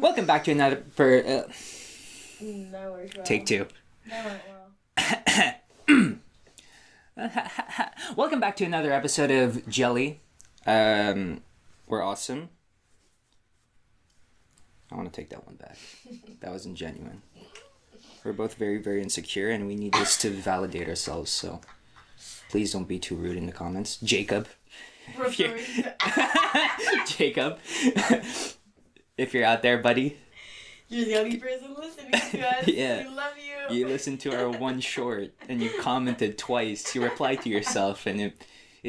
Welcome back to another That worked well. Take two. That went well. Welcome back to another episode of Jelly. We're awesome. I want to take that one back. That wasn't genuine. We're both very, very insecure, and we need this to validate ourselves, so please don't be too rude in the comments. Jacob. Referring to... Jacob. If you're out there, buddy. You're the only person listening to us. Yeah. We love you. You listened to our one short, and you commented twice. You replied to yourself, and it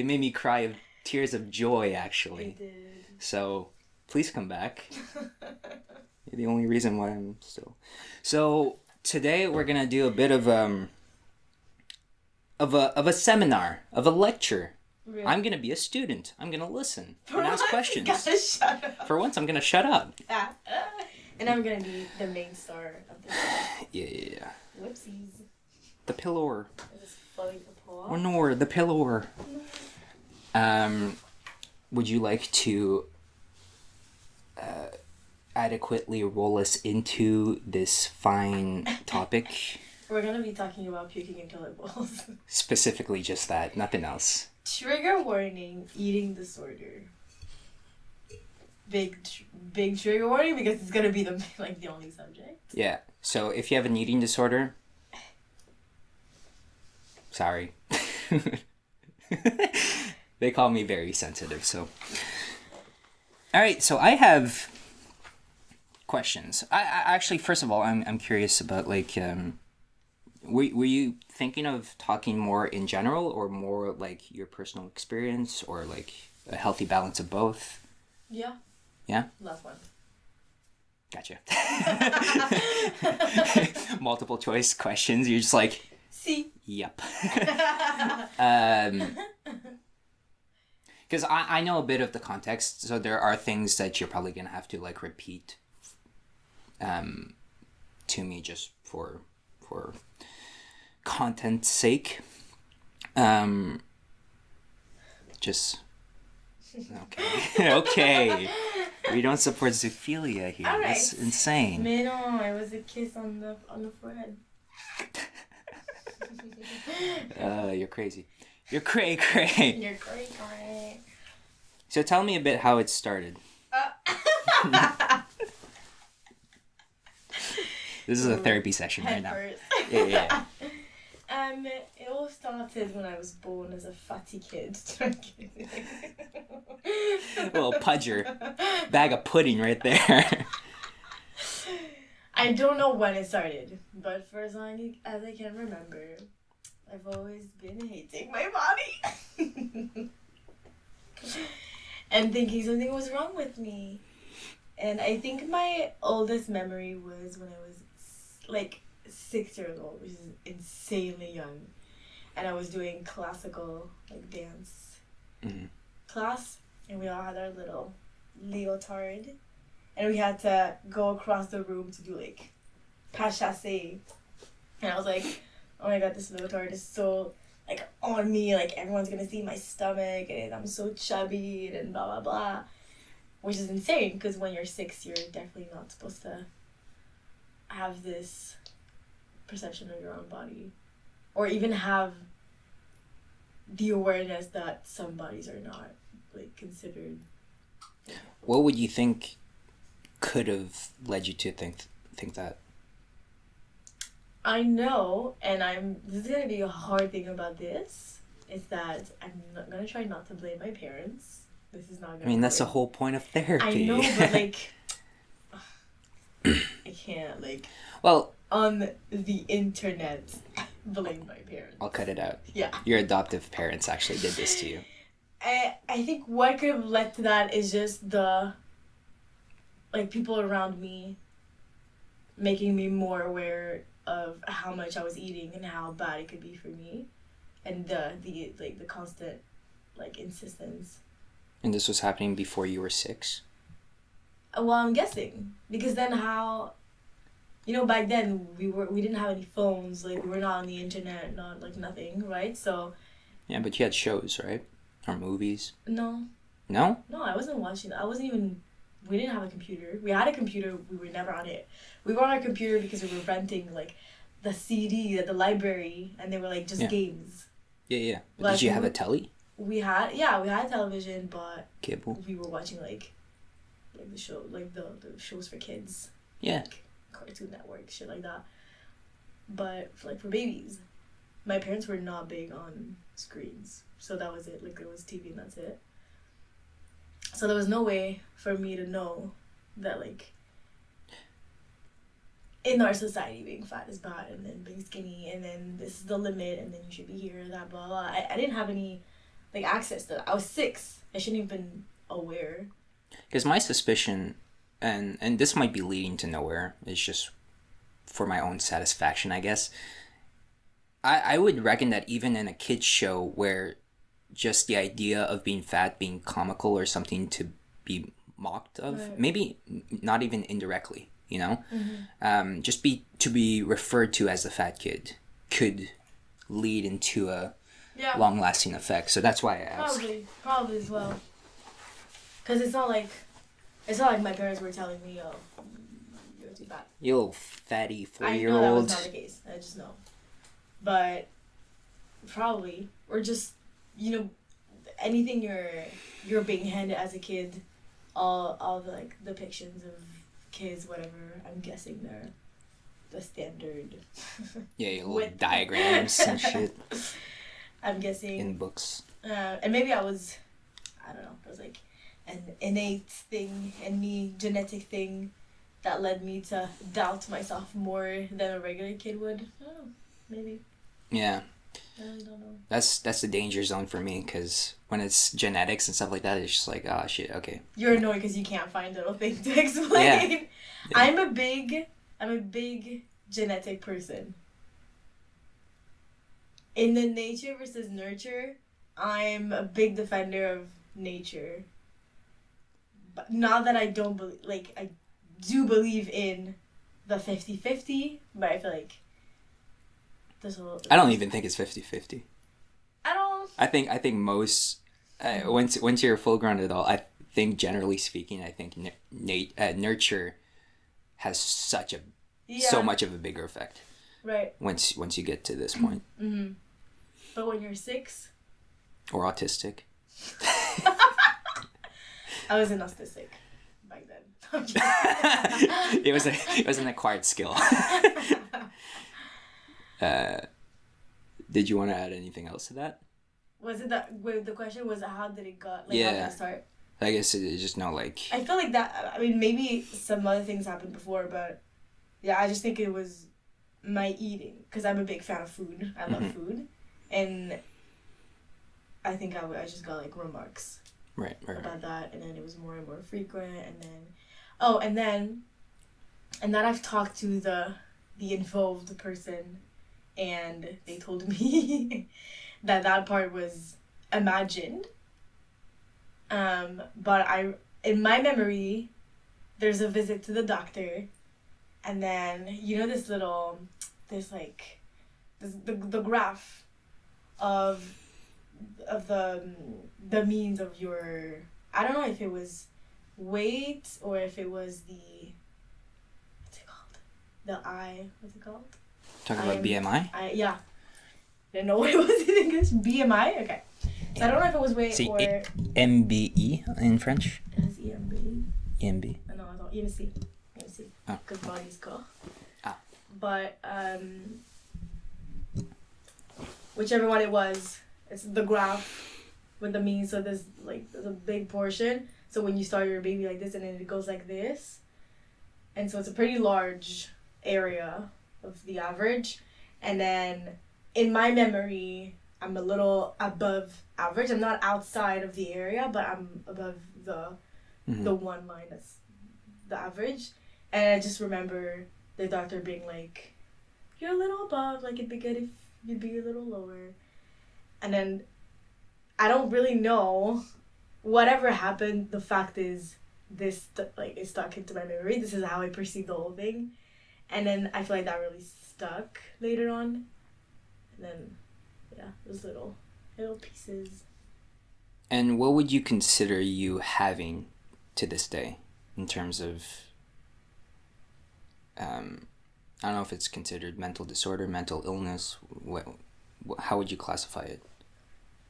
made me cry of tears of joy, actually. It did. So, please come back. You're the only reason why I'm still... So, today we're gonna do a bit of a seminar, of a lecture. Really? I'm gonna be a student. I'm gonna listen and ask questions. You gotta shut up. For once, I'm gonna shut up. And I'm gonna be the main star of this. Yeah. Whoopsies. The pillar. I just floating the paw. Or nor, the pillar. Would you like to adequately roll us into this fine topic? We're gonna be talking about puking in toilet bowls. Specifically just that, nothing else. Trigger warning, eating disorder. Big trigger warning because it's gonna be the only subject. Yeah. So if you have an eating disorder, sorry. They call me very sensitive, so. All right, so I have questions. I actually, first of all, I'm curious about were you thinking of talking more in general or more like your personal experience or like a healthy balance of both? Yeah. Yeah? Last one. Gotcha. Multiple choice questions. You're just like, See. yep. Because I know a bit of the context, so there are things that you're probably going to have to like repeat to me just for content's sake. Just okay. We don't support zoophilia here. All right. That's insane. Mais non, it was a kiss on the forehead. You're crazy. You're cray. You're great. So tell me a bit how it started. This is a therapy session right now. First. Yeah. It all started when I was born as a fatty kid. Little pudger. Bag of pudding right there. I don't know when it started, but for as long as I can remember, I've always been hating my body. And thinking something was wrong with me. And I think my oldest memory was when I was like 6 years old, which is insanely young. And I was doing classical like dance class, and we all had our little leotard, and we had to go across the room to do like pas chassé. And I was like, oh my god, this leotard is so like on me, like everyone's gonna see my stomach and I'm so chubby and blah blah blah, which is insane because when you're 6 you're definitely not supposed to have this perception of your own body or even have the awareness that some bodies are not like considered. What would you think could have led you to think that? I know, and this is gonna be a hard thing about this, is that I'm not gonna try not to blame my parents. This is not gonna I mean, that's the work. whole point of therapy. I know, but like I can't Well, on the internet blame my parents. I'll cut it out. Yeah. Your adoptive parents actually did this to you. I think what could have led to that is just the people around me making me more aware of how much I was eating and how bad it could be for me, and the constant insistence. And this was happening before you were 6? Well, I'm guessing because then how, back then we didn't have any phones, we were not on the internet, not nothing, right? So. Yeah, but you had shows, right? Or movies? No. No? No, I wasn't watching. I wasn't even we didn't have a computer. We had a computer, we were never on it. We were on our computer because we were renting like the CD at the library, and they were like just Yeah. games. Yeah. But Like, did you have a telly? We had television, but Cable? we were watching like the show, like the shows for kids. Yeah. Like Cartoon Network, shit like that. But for babies, my parents were not big on screens, so that was it. Like, it was TV and that's it. So there was no way for me to know that, like, in our society, being fat is bad, and then being skinny, and then this is the limit, and then you should be here, that, blah, blah. I didn't have any, like, access to that. I was 6. I shouldn't have been aware. Because my suspicion, and this might be leading to nowhere, it's just for my own satisfaction, I guess. I would reckon that even in a kid's show where just the idea of being fat being comical or something to be mocked of, right. Maybe not even indirectly, Mm-hmm. just to be referred to as the fat kid could lead into a long-lasting effect. So that's why I asked. Probably as well. Because it's not like my parents were telling me, oh, you're too fat. You little fatty 4-year-old. I know that was not the case. I just know. But probably, or just, anything you're being handed as a kid, all the like depictions of kids, whatever, I'm guessing they're the standard. Yeah, your little diagrams and shit. I'm guessing. In books. And maybe I was, I don't know, it was like an innate thing in me, genetic thing, that led me to doubt myself more than a regular kid would. I don't know, maybe. Yeah. I really don't know. That's the danger zone for me, because when it's genetics and stuff like that, it's just like, oh shit, okay. You're annoyed because you can't find a little thing to explain. Yeah. I'm a big genetic person. In the nature versus nurture, I'm a big defender of nature. But not that I don't believe, like, I do believe in the 50-50, but I feel like I don't even think it's 50-50. I don't. I think most once you're full grown adult, I think generally speaking, I think nurture has so much of a bigger effect. Right. Once you get to this point. Mm-hmm. But when you're 6. Or autistic. I was an autistic back then. It was an acquired skill. Did you want to add anything else to that? Was it that? Wait, the question was how did it got? Like, how did it start? I guess it's just no like. I feel like that. I mean, maybe some other things happened before, but yeah, I just think it was my eating, because I'm a big fan of food. I love food, and I think I just got like remarks about that, and then it was more and more frequent, and then I've talked to the involved person, and they told me that part was imagined. But in my memory, there's a visit to the doctor, and then the graph of the means of your, I don't know if it was weight or if it was what's it called? Talking about BMI? Yeah. Didn't know what it was in English. BMI? Okay. So I don't know if it was weight or... MBE in French? Is it EMB? EMB. No, I thought EMC. Oh. Because body's cool. Ah. But, whichever one it was, it's the graph with the mean. So there's a big portion. So when you start your baby like this, and then it goes like this. And so it's a pretty large area of the average. And then in my memory, I'm a little above average. I'm not outside of the area, but I'm above the one line that's the average. And I just remember the doctor being like, you're a little above, like it'd be good if you'd be a little lower. And then I don't really know whatever happened. The fact is this it stuck into my memory. This is how I perceived the whole thing. And then I feel like that really stuck later on. And then, yeah, those little pieces. And what would you consider you having to this day? in terms of, I don't know if it's considered mental disorder, mental illness. How would you classify it?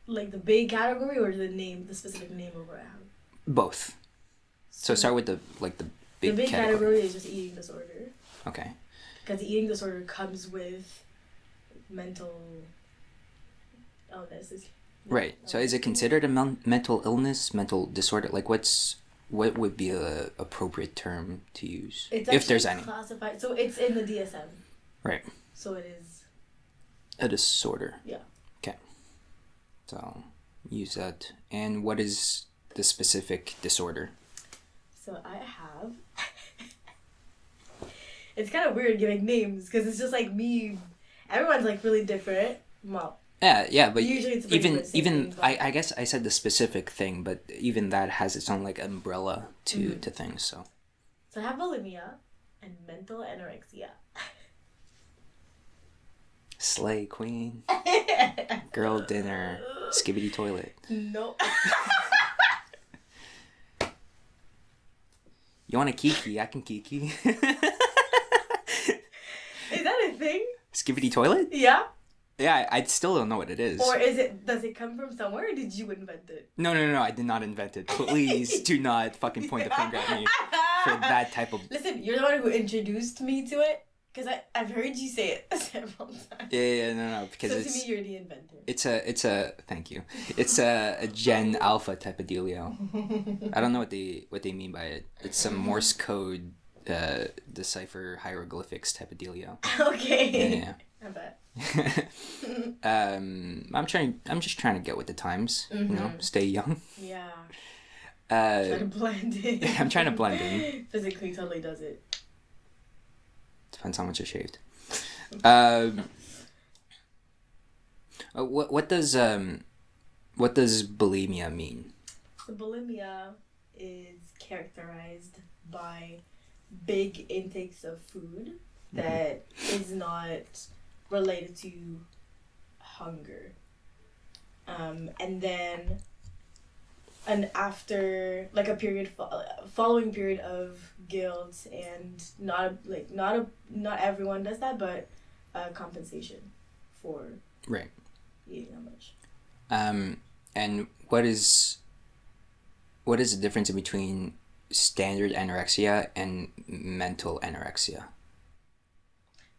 Like the big category or the specific name of what I have? Both. So start with the big The big category. category is just eating disorder. Okay. Because the eating disorder comes with mental illness. Right. So is it considered a mental illness, mental disorder? Like what would be a appropriate term to use, It's if there's actually any? classified. So it's in the DSM. Right. So it is. A disorder. Yeah. Okay. So use that. And what is the specific disorder? So I have. It's kind of weird giving names because it's just like me. Everyone's like really different. Well. Yeah, but Usually it's pretty much the same even thing, I guess I said the specific thing, but even that has its own like umbrella to things. So I have bulimia and mental anorexia. slay queen, girl dinner, skibbity toilet. No. You want a kiki? I can kiki. Is that a thing? Skibbity toilet? Yeah. Yeah, I still don't know what it is. Or does it come from somewhere or did you invent it? No, I did not invent it. Please do not fucking point the finger at me for that type of... Listen, you're the one who introduced me to it. Because I've heard you say it several times. Yeah, no, because so it's... to me, you're the inventor. It's a thank you. It's a Gen Alpha type of dealio. I don't know what they mean by it. It's some Morse code decipher hieroglyphics type of dealio. Okay. Yeah. I bet. I'm just trying to get with the times, you know, stay young. Yeah. Trying to blend in. I'm trying to blend in. Physically totally does it. Depends how much I shaved. What does bulimia mean? So bulimia is characterized by big intakes of food that is not related to hunger. And then after like a period following period of guilt and not everyone does that, but compensation for Right. eating that much. And what is the difference between standard anorexia and mental anorexia?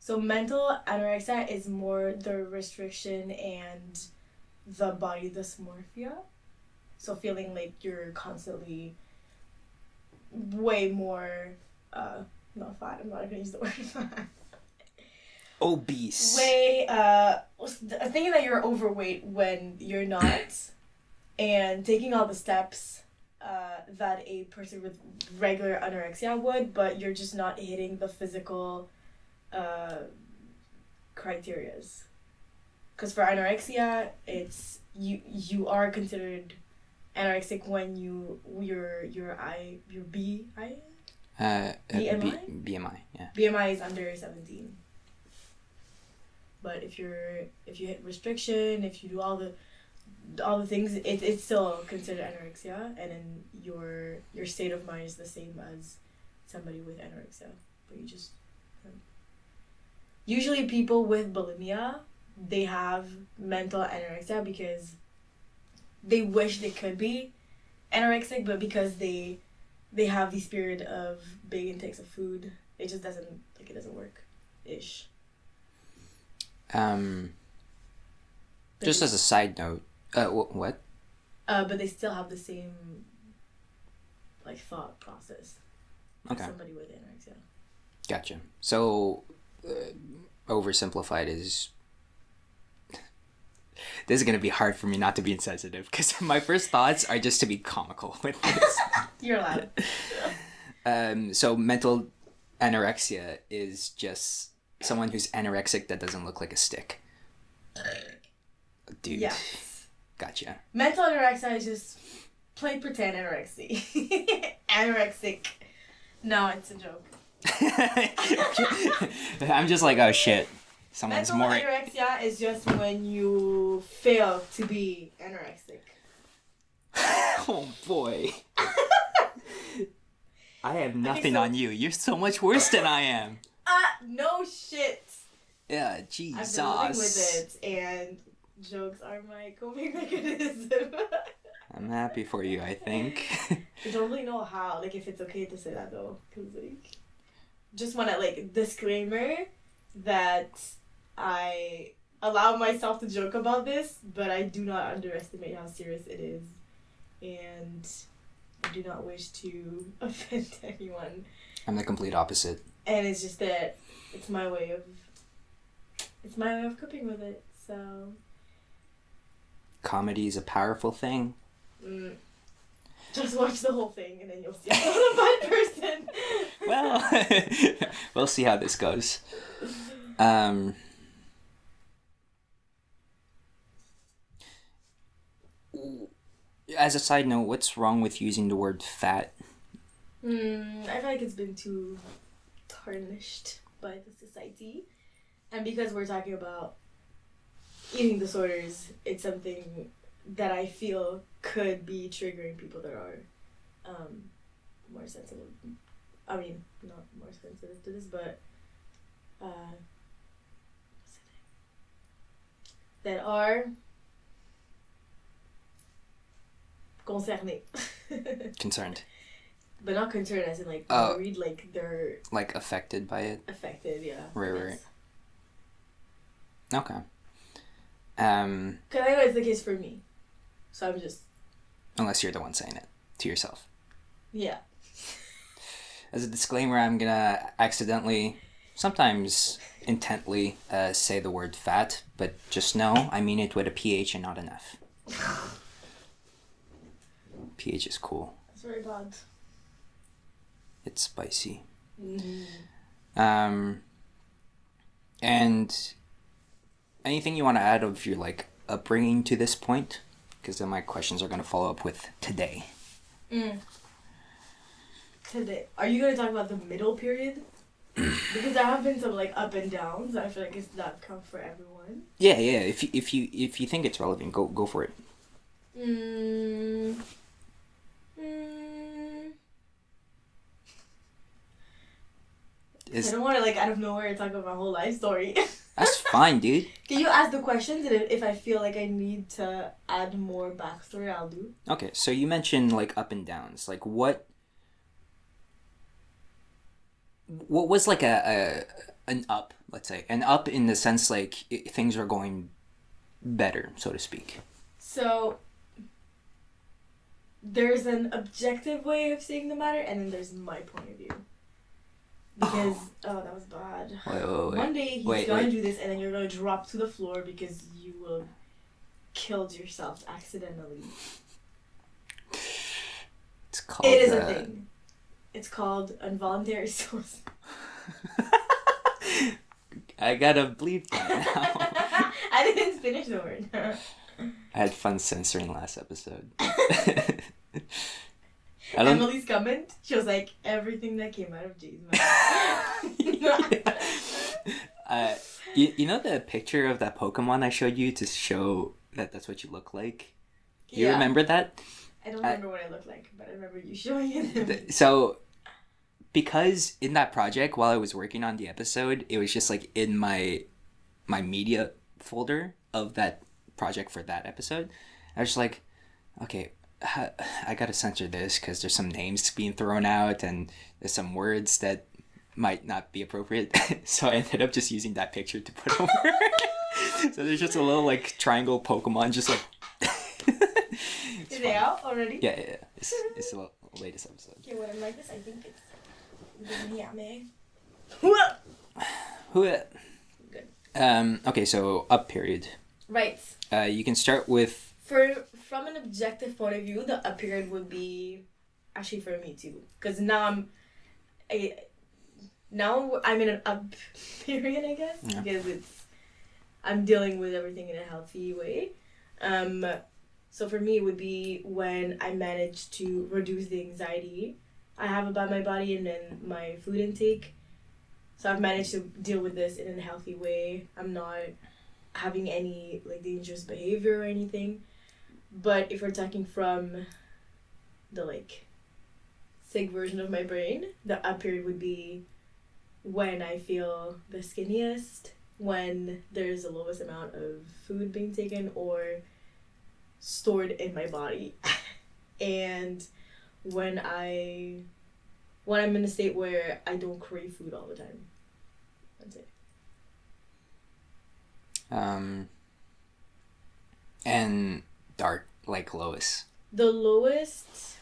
So mental anorexia is more the restriction and the body dysmorphia. So feeling like you're constantly way more, not fat, I'm not going to use the word fat. Obese. Way, thinking that you're overweight when you're not, and taking all the steps that a person with regular anorexia would, but you're just not hitting the physical criterias. Because for anorexia, it's you are considered anorexic when your BMI yeah. BMI is under 17. But if you hit restriction, if you do all the things, it's still considered anorexia, and then your state of mind is the same as somebody with anorexia, but you just usually people with bulimia, they have mental anorexia because they wish they could be anorexic, but because they have this period of big intakes of food, it just doesn't work ish. Just as a side note, what? But they still have the same like thought process as somebody with anorexia. Gotcha. So oversimplified is this is gonna be hard for me not to be insensitive because my first thoughts are just to be comical with this. You're allowed. So mental anorexia is just someone who's anorexic that doesn't look like a stick. Dude. Yes. Gotcha. Mental anorexia is just plain pretend anorexia. Anorexic. No, it's a joke. I'm just like, oh shit. Someone's Mental more... anorexia is just when you fail to be anorexic. Oh boy. I have nothing so- on you. You're so much worse than I am. No shit. Yeah, I've Jesus. been living with it, and jokes are my coping mechanism. I'm happy for you, I think. I don't really know how, like, if it's okay to say that though, because, like, just want to, like, disclaimer that I allow myself to joke about this, but I do not underestimate how serious it is, and I do not wish to offend anyone. I'm the complete opposite. And it's just that it's my way of coping with it, so. Comedy is a powerful thing. Just watch the whole thing and then you'll see I'm not a bad person. Well, we'll see how this goes. As a side note, what's wrong with using the word fat? I feel like it's been too tarnished by the society. And because we're talking about eating disorders, it's something that I feel could be triggering people that are more sensitive. I mean, not more sensitive to this, but that are concernés. Concerned. But not concerned as in, like, Oh. worried, like, they're Like affected by it? affected, yeah. Right. Okay. Because I know it's the case for me. So I'm just, Unless you're the one saying it to yourself. yeah. As a disclaimer, I'm gonna accidentally, sometimes intently, say the word fat, but just know I mean it with a PH and not an F. PH is cool. It's very bad. It's spicy. Mm-hmm. And anything you want to add of your, like, upbringing to this point? Because then my questions are going to follow up with today. Today. Are you going to talk about the middle period? Because there have been some, like, up and downs. I feel like it's not come for everyone. Yeah. If you think it's relevant, go for it. I don't want to, like, out of nowhere talk about my whole life story. That's fine, dude. Can you ask the questions, and if I feel like I need to add more backstory, I'll do. Okay, so you mentioned, like, up and downs. Like, what was, like, an up, let's say? An up in the sense, like, things are going better, so to speak. So, there's an objective way of seeing the matter, and then there's my point of view. Because, that was bad. Wait. One day he's gonna do this, and then you're gonna drop to the floor because you will have killed yourself accidentally. It's called... It is a thing. It's called involuntary suicide. I gotta bleep that now. I didn't finish the word. I had fun censoring last episode. Emily's comment, she was like, everything that came out of Jay's mouth. You know the picture of that Pokemon I showed you to show that that's what you look like? You remember that? I don't remember what I look like, but I remember you showing it. So, because in that project, while I was working on the episode, it was just like in my media folder of that project for that episode. I was just like, okay, I gotta censor this because there's some names being thrown out and there's some words that might not be appropriate. So I ended up just using that picture to put over. So there's just a little, like, triangle Pokemon just like... Is it out already? Yeah. It's the latest episode. Okay, when I'm like this, I think it's... Good. Good. Okay, so up period. Right. You can start with... From an objective point of view, the up period would be actually for me too, because now I'm in an up period, I guess, because I'm dealing with everything in a healthy way. So for me, it would be when I manage to reduce the anxiety I have about my body and then my food intake. So I've managed to deal with this in a healthy way. I'm not having any, like, dangerous behavior or anything. But if we're talking from the, like, sick version of my brain, the up period would be when I feel the skinniest, when there's the lowest amount of food being taken or stored in my body, and when I'm in a state where I don't crave food all the time. That's it. And dark, like lowest. The lowest,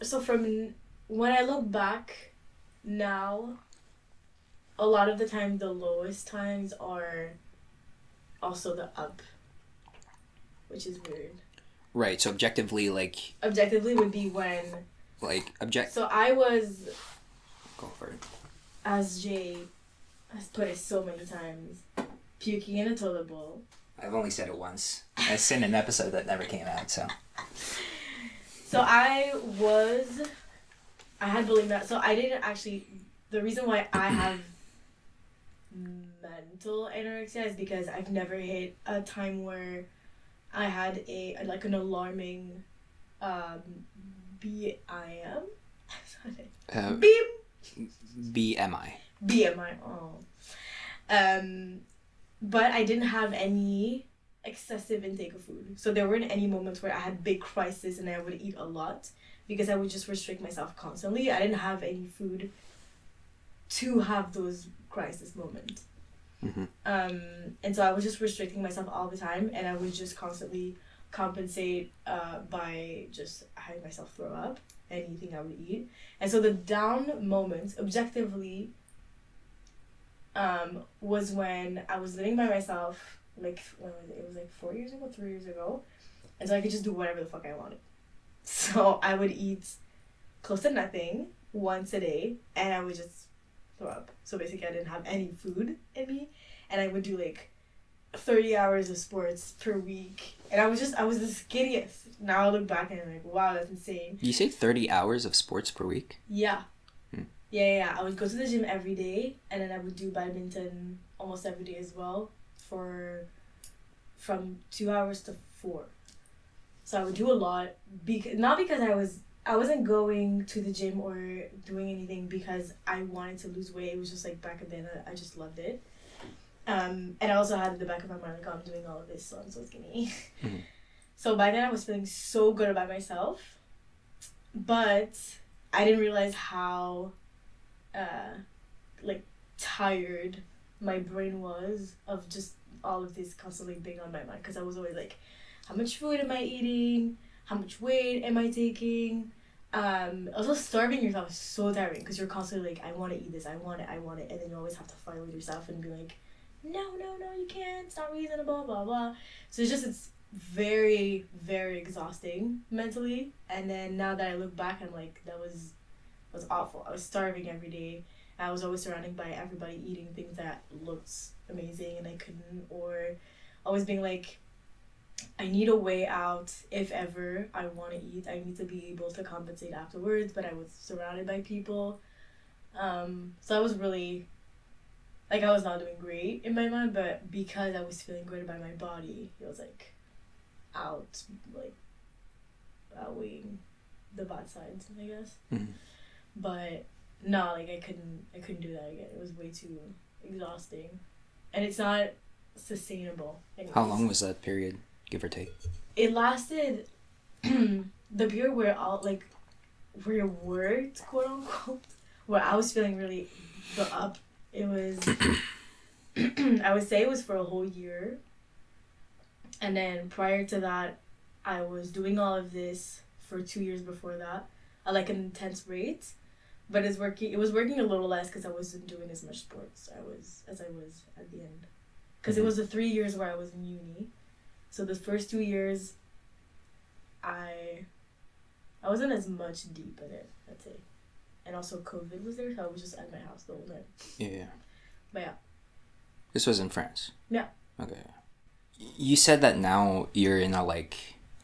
so from when I look back now, a lot of the time the lowest times are also the up, which is weird. Right, so objectively Would be when... So I was... Go for it. As Jay has put it so many times, puking in a toilet bowl. I've only said it once. It's in an episode that never came out, so... So I had bulimia. So I didn't actually... The reason why I have mental anorexia is because I've never hit a time where I had an alarming BIM? BMI. BMI, oh. But I didn't have any excessive intake of food. So there weren't any moments where I had big crisis and I would eat a lot because I would just restrict myself constantly. I didn't have any food to have those crisis moments. Mm-hmm. And so I was just restricting myself all the time, and I would just constantly compensate by just having myself throw up anything I would eat. And so the down moments, objectively, was when I was living by myself, when was it? It was 4 years ago, 3 years ago, and so I could just do whatever the fuck I wanted. So I would eat close to nothing once a day, and I would just throw up. So basically I didn't have any food in me, and I would do 30 hours of sports per week, and I was the skinniest. Now I look back and I'm like, wow, that's insane. You say 30 hours of sports per week? Yeah. Yeah. I would go to the gym every day, and then I would do badminton almost every day as well from 2 hours to 4. So I would do a lot, not because I wasn't going to the gym or doing anything because I wanted to lose weight. It was just back then I just loved it. And I also had in the back of my mind, I'm doing all of this, so I'm so skinny. Mm-hmm. So by then I was feeling so good about myself, but I didn't realize how tired my brain was of just all of this constantly being on my mind, because I was always how much food am I eating? How much weight am I taking? Also starving yourself is so tiring because you're constantly I want to eat this, I want it, and then you always have to fight with yourself and be no, you can't, it's not reasonable, blah, blah. So it's very, very exhausting mentally. And then now that I look back, I'm that was awful. I was starving every day. I was always surrounded by everybody eating things that looked amazing and I couldn't, or always being I need a way out if ever I want to eat. I need to be able to compensate afterwards, but I was surrounded by people. So I was really, I was not doing great in my mind, but because I was feeling good about my body, it was outweighing the bad sides, I guess. Mm-hmm. But no, I couldn't do that again. It was way too exhausting, and it's not sustainable. Anyways. How long was that period, give or take? It lasted the period where where it worked, quote unquote, where I was feeling really the up. It was I would say it was for a whole year. And then prior to that, I was doing all of this for 2 years before that at an intense rate. But it was working a little less because I wasn't doing as much sports as I was at the end. Because it was the 3 years where I was in uni. So the first 2 years, I wasn't as much deep in it, I'd say. And also COVID was there, so I was just at my house the whole time. Yeah. But yeah. This was in France? Yeah. Okay. You said that now you're in a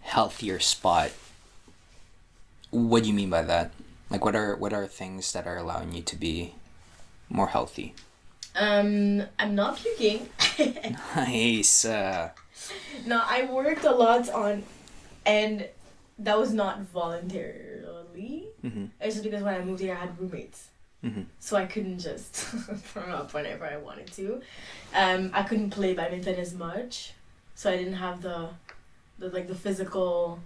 healthier spot. What do you mean by that? What are things that are allowing you to be more healthy? I'm not puking. Nice. No, I worked a lot on, and that was not voluntarily. Mm-hmm. It's just because when I moved here, I had roommates. Mm-hmm. So I couldn't just throw up whenever I wanted to. I couldn't play badminton as much. So I didn't have the physical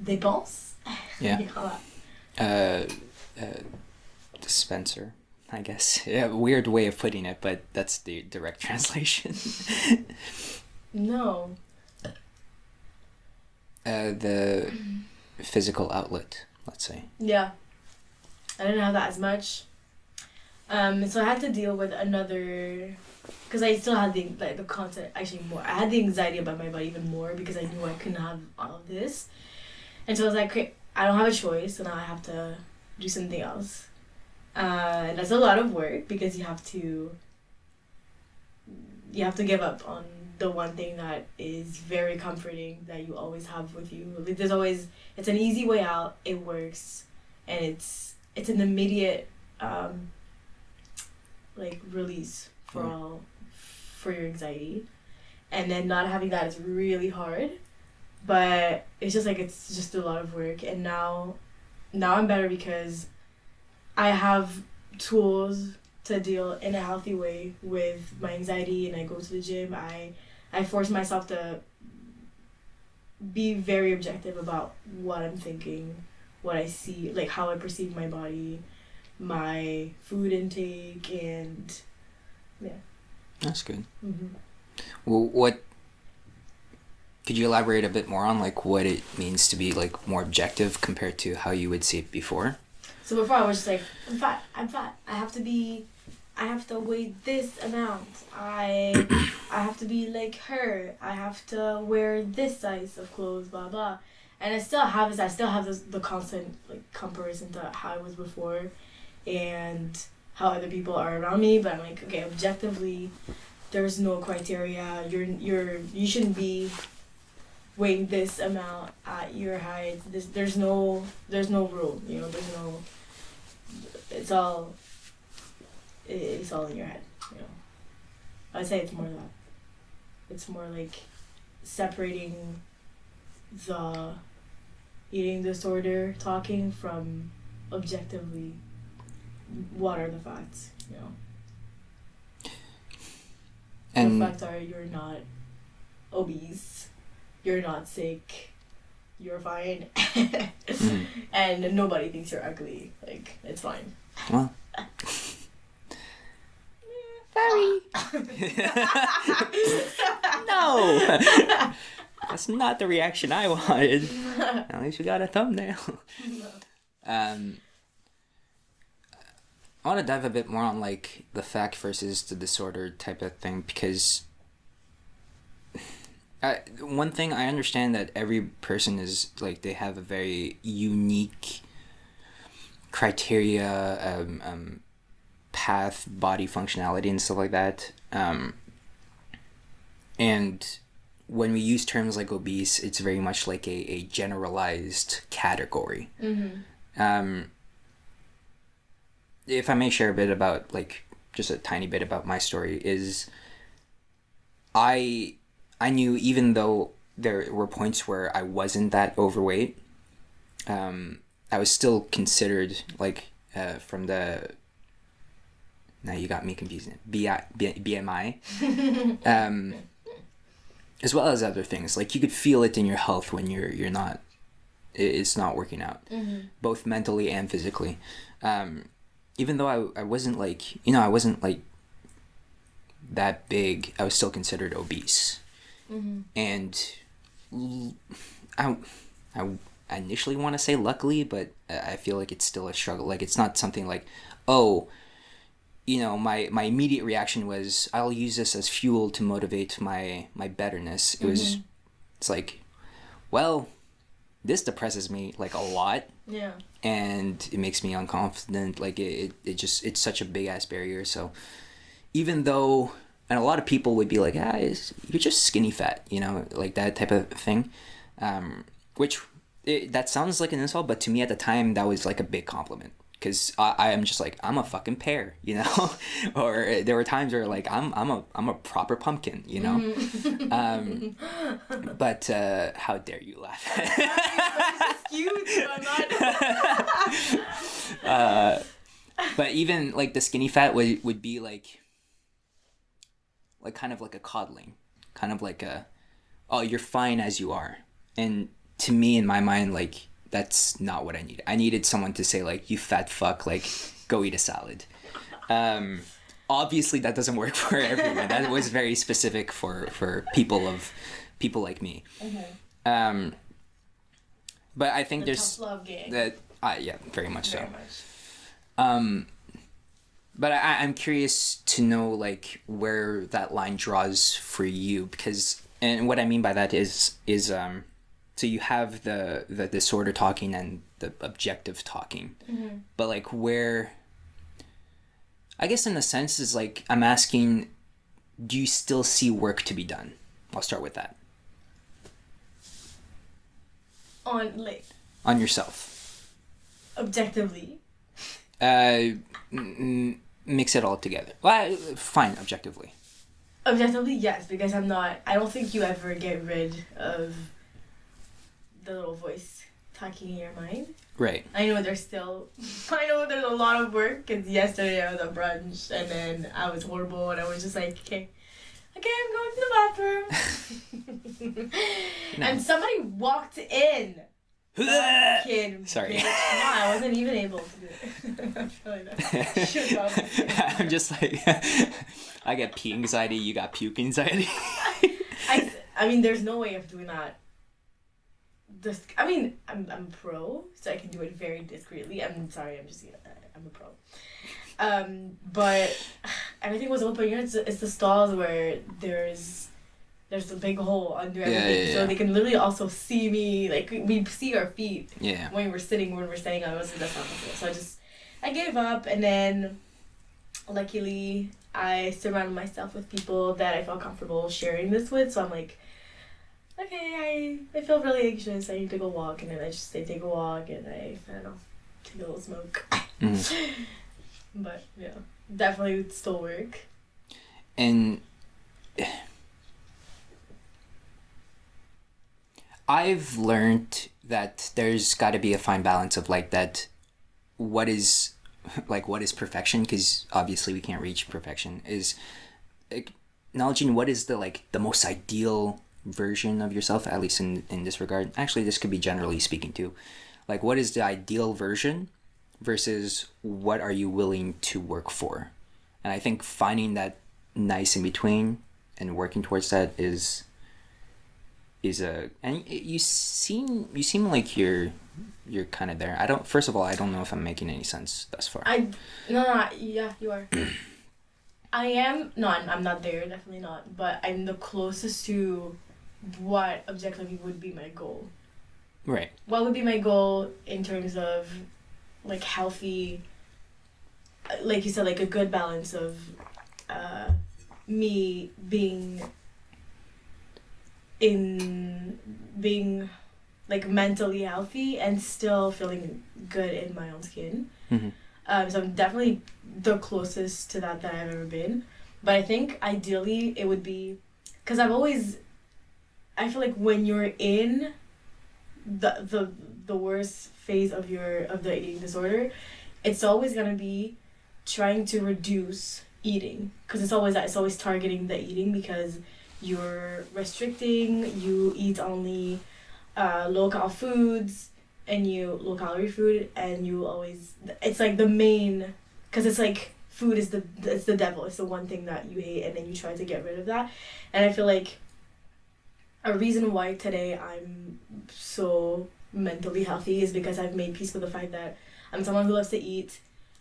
dépenses. Yeah. You call that? Dispenser, I guess. Yeah, weird way of putting it, but that's the direct translation. No. The physical outlet, let's say. Yeah. I didn't have that as much. So I had to deal with another, because I still had the content, actually more. I had the anxiety about my body even more because I knew I couldn't have all of this. And so I was like, okay, I don't have a choice, so now I have to do something else. And that's a lot of work because you have to give up on the one thing that is very comforting that you always have with you. Like, it's an easy way out, it works, and it's an immediate release for your anxiety. And then not having that is really hard, but it's just a lot of work. And now I'm better because I have tools to deal in a healthy way with my anxiety, and I go to the gym. I force myself to be very objective about what I'm thinking, what I see, like how I perceive my body, my food intake, and yeah. That's good. Mm-hmm. Well, what could you elaborate a bit more on, like what it means to be like more objective compared to how you would see it before? So before I was just like, I'm fat. I have to weigh this amount. I have to be like her. I have to wear this size of clothes, blah blah. And I still have this. I still have the constant like comparison to how I was before, and how other people are around me. But I'm like, okay, objectively, there's no criteria. You shouldn't be weighing this amount at your height. There's no rule. You know, there's no. It's all in your head. You know, I'd say it's more that. It's more like separating the eating disorder talking from objectively what are the facts, you know. And the facts are you're not obese, you're not sick, you're fine, and nobody thinks you're ugly. Like, it's fine. Well. Sorry. No. That's not the reaction I wanted. At least we got a thumbnail. I want to dive a bit more on like the fact versus the disorder type of thing, because one thing I understand that every person is like, they have a very unique criteria, path, body functionality and stuff like that. And when we use terms like obese, it's very much like a generalized category. Mm-hmm. If I may share a bit about, like, just a tiny bit about my story, is I knew, even though there were points where I wasn't that overweight, I was still considered, like, from the... Now you got me confused. BMI. As well as other things. Like, you could feel it in your health when you're not... It's not working out. Mm-hmm. Both mentally and physically. Even though I wasn't, like... I wasn't, like, that big, I was still considered obese. Mm-hmm. And I initially want to say luckily, but I feel like it's still a struggle. Like, it's not something like, oh... my immediate reaction was, I'll use this as fuel to motivate my betterness. It was, it's like, well, this depresses me, like, a lot. Yeah. And it makes me unconfident. Like, it's such a big ass barrier. So even though, and a lot of people would be like, you're just skinny fat, like that type of thing. Which, that sounds like an insult, but to me at the time, that was like a big compliment. because I am just like, I'm a fucking pear, you know. Or there were times where like I'm a proper pumpkin, you know. But how dare you laugh? It's cute, so I'm not. But even like the skinny fat would be like kind of like a coddling, kind of like a, oh, you're fine as you are. And to me, in my mind, like, that's not what I needed. I needed someone to say like, you fat fuck, like, go eat a salad. Obviously that doesn't work for everyone. That was very specific for people like me. But I think there's tough love gang. that. Yeah, very much so. Very much. But I'm curious to know like where that line draws for you, because, and what I mean by that is so you have the disorder talking and the objective talking, but like where, I guess in a sense is like, I'm asking, do you still see work to be done? I'll start with that. On yourself. Objectively. Mix it all together. Well, fine, objectively. Objectively, yes, because I don't think you ever get rid of the little voice talking in your mind. Right. I know there's a lot of work, because yesterday I was at brunch, and then I was horrible, and I was just like, okay, I'm going to the bathroom. No. And somebody walked in. Kid, sorry. Bitch. No, I wasn't even able to do it. I feel like that. Shook up. I'm just like, I get pee anxiety, you got puke anxiety. I mean, there's no way of doing that. I'm pro, so I can do it very discreetly. I'm sorry, I'm a pro. But everything was open. You know, it's the stalls where there's a big hole under everything, so they can literally also see me. Like, we see our feet when we're standing. I was like, that's not possible. So I gave up, and then luckily I surrounded myself with people that I felt comfortable sharing this with. So I'm like, okay, I feel really anxious. I need to go walk, and then I take a walk, and I don't know, take a little smoke. But yeah, definitely would still work. And I've learned that there's got to be a fine balance of like that. What is perfection? Because obviously we can't reach perfection. Is acknowledging what is the most ideal version of yourself, at least in this regard. Actually, this could be generally speaking too. Like, what is the ideal version versus what are you willing to work for? And I think finding that nice in between and working towards that is and you seem like you're kind of there. First of all, I don't know if I'm making any sense thus far. Yeah, you are. I am. No, I'm not there, definitely not, but I'm the closest to what objectively would be my goal. Right. What would be my goal in terms of like healthy, like you said, like a good balance of me being like mentally healthy and still feeling good in my own skin. So I'm definitely the closest to that I've ever been. But I think ideally it would be, because I feel like when you're in the worst phase of the eating disorder, it's always gonna be trying to reduce eating, because it's always targeting the eating, because you're restricting, you eat only low-cal foods and low-calorie food, and you always, it's like the main, because it's like food is it's the devil. It's the one thing that you hate, and then you try to get rid of that. And I feel like a reason why today I'm so mentally healthy is because I've made peace with the fact that I'm someone who loves to eat,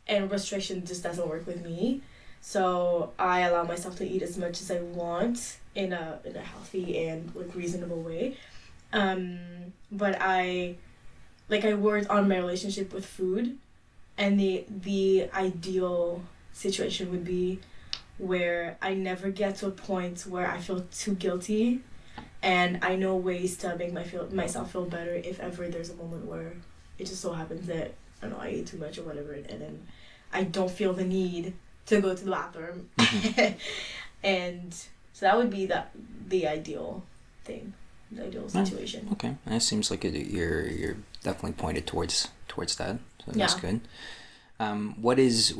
and restriction just doesn't work with me. So I allow myself to eat as much as I want in a healthy and like reasonable way. But I worked on my relationship with food, and the ideal situation would be where I never get to a point where I feel too guilty, and I know ways to make myself feel better if ever there's a moment where it just so happens that don't know, I ate too much or whatever, and then I don't feel the need to go to the bathroom. And so that would be the ideal thing, the ideal situation. Okay, that seems like you're definitely pointed towards that. So that's good. What is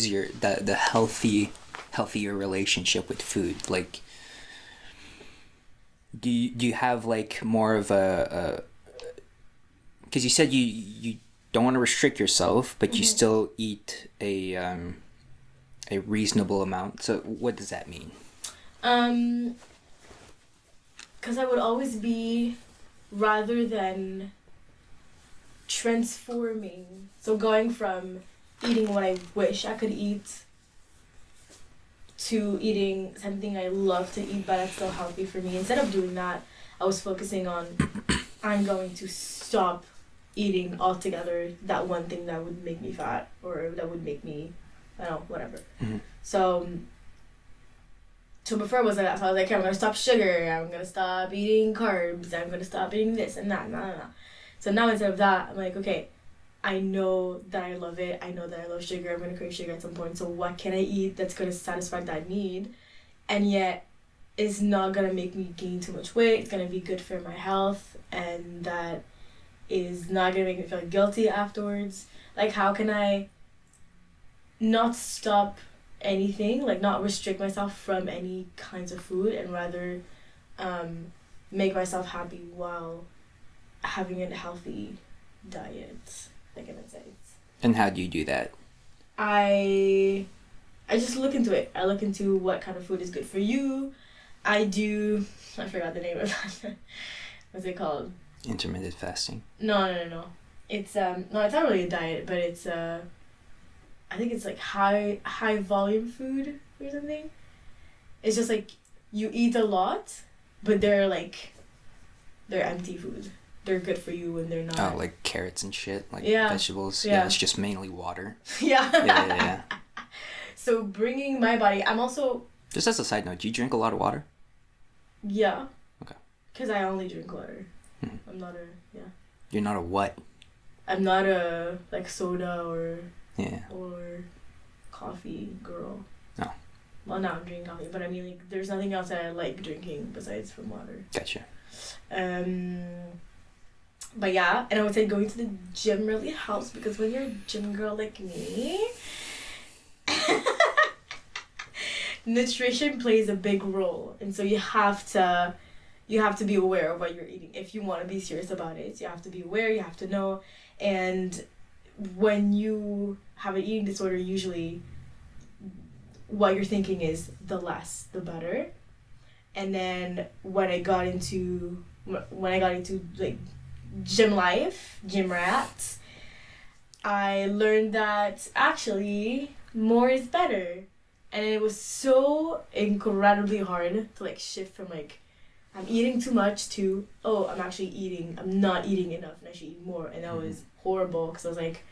your the healthier relationship with food? Like, do you have like more of a because you said you don't want to restrict yourself, but you still eat a reasonable amount. So what does that mean? Because I would always be, rather than transforming, so going from eating what I wish I could eat to eating something I love to eat but that's still healthy for me. Instead of doing that, I was focusing on I'm going to stop eating altogether that one thing that would make me fat or that would make me, I don't know, whatever. So before it was like that. So I was like, okay, I'm going to stop sugar. I'm going to stop eating carbs. I'm going to stop eating this and that. So now instead of that, I'm like, okay, I know that I love it. I know that I love sugar. I'm going to crave sugar at some point. So what can I eat that's going to satisfy that need? And yet it's not going to make me gain too much weight. It's going to be good for my health. And that is not going to make me feel guilty afterwards. Like, how can I not stop anything, like not restrict myself from any kinds of food and rather make myself happy while having a healthy diet, like in a sense. And how do you do that? I just look into it. I look into what kind of food is good for you. I forgot the name of that. What's it called? Intermittent fasting. No. It's it's not really a diet, but it's I think it's like high volume food or something. It's just like you eat a lot, but they're empty food. They're good for you when they're not. Oh, like carrots and shit, like vegetables. Yeah, it's just mainly water. Yeah. So bringing my body, I'm also. Just as a side note, do you drink a lot of water? Yeah. Okay. Because I only drink water. I'm not You're not a what? I'm not a like soda or coffee girl. No. Well, now I'm drinking coffee, but I mean, like, there's nothing else that I like drinking besides from water. Gotcha. But yeah, and I would say going to the gym really helps because when you're a gym girl like me, nutrition plays a big role, and so you have to be aware of what you're eating if you want to be serious about it. So you have to be aware, you have to know, and when you have an eating disorder, usually what you're thinking is the less the better. And then when I got into like gym rat, I learned that actually more is better. And it was so incredibly hard to like shift from like I'm eating too much to I'm not eating enough and I should eat more. And that was horrible because I was like,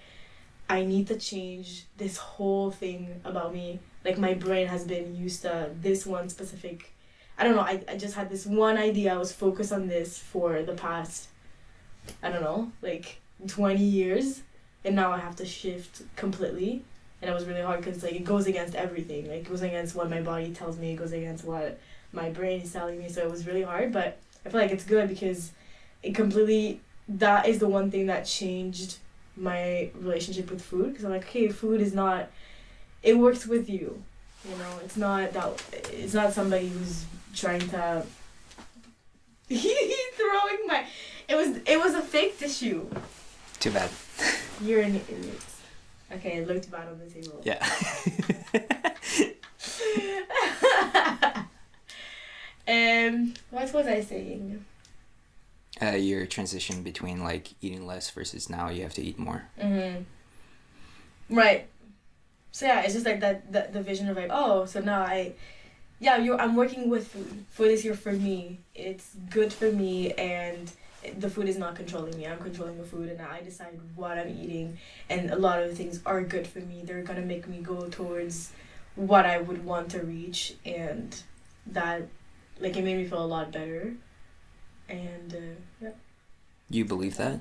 I need to change this whole thing about me. Like my brain has been used to this one specific, I don't know, I just had this one idea. I was focused on this for the past, I don't know, like 20 years. And now I have to shift completely. And it was really hard because like it goes against everything. Like it goes against what my body tells me. It goes against what my brain is telling me. So it was really hard. But I feel like it's good because that is the one thing that changed my relationship with food. Because I'm like, okay, food is not, it works with you. You know, it's not somebody who's trying to throwing my, it was a fake tissue. Too bad. You're an idiot. Okay, it looked bad on the table. Yeah. What was I saying? Your transition between like eating less versus now you have to eat more. Right. So yeah, it's just like that the vision of like, oh, so now I'm working with food. Food is here for me. It's good for me, and the food is not controlling me. I'm controlling the food, and I decide what I'm eating. And a lot of the things are good for me. They're gonna make me go towards what I would want to reach, and that, like, it made me feel a lot better. And yeah. You believe that?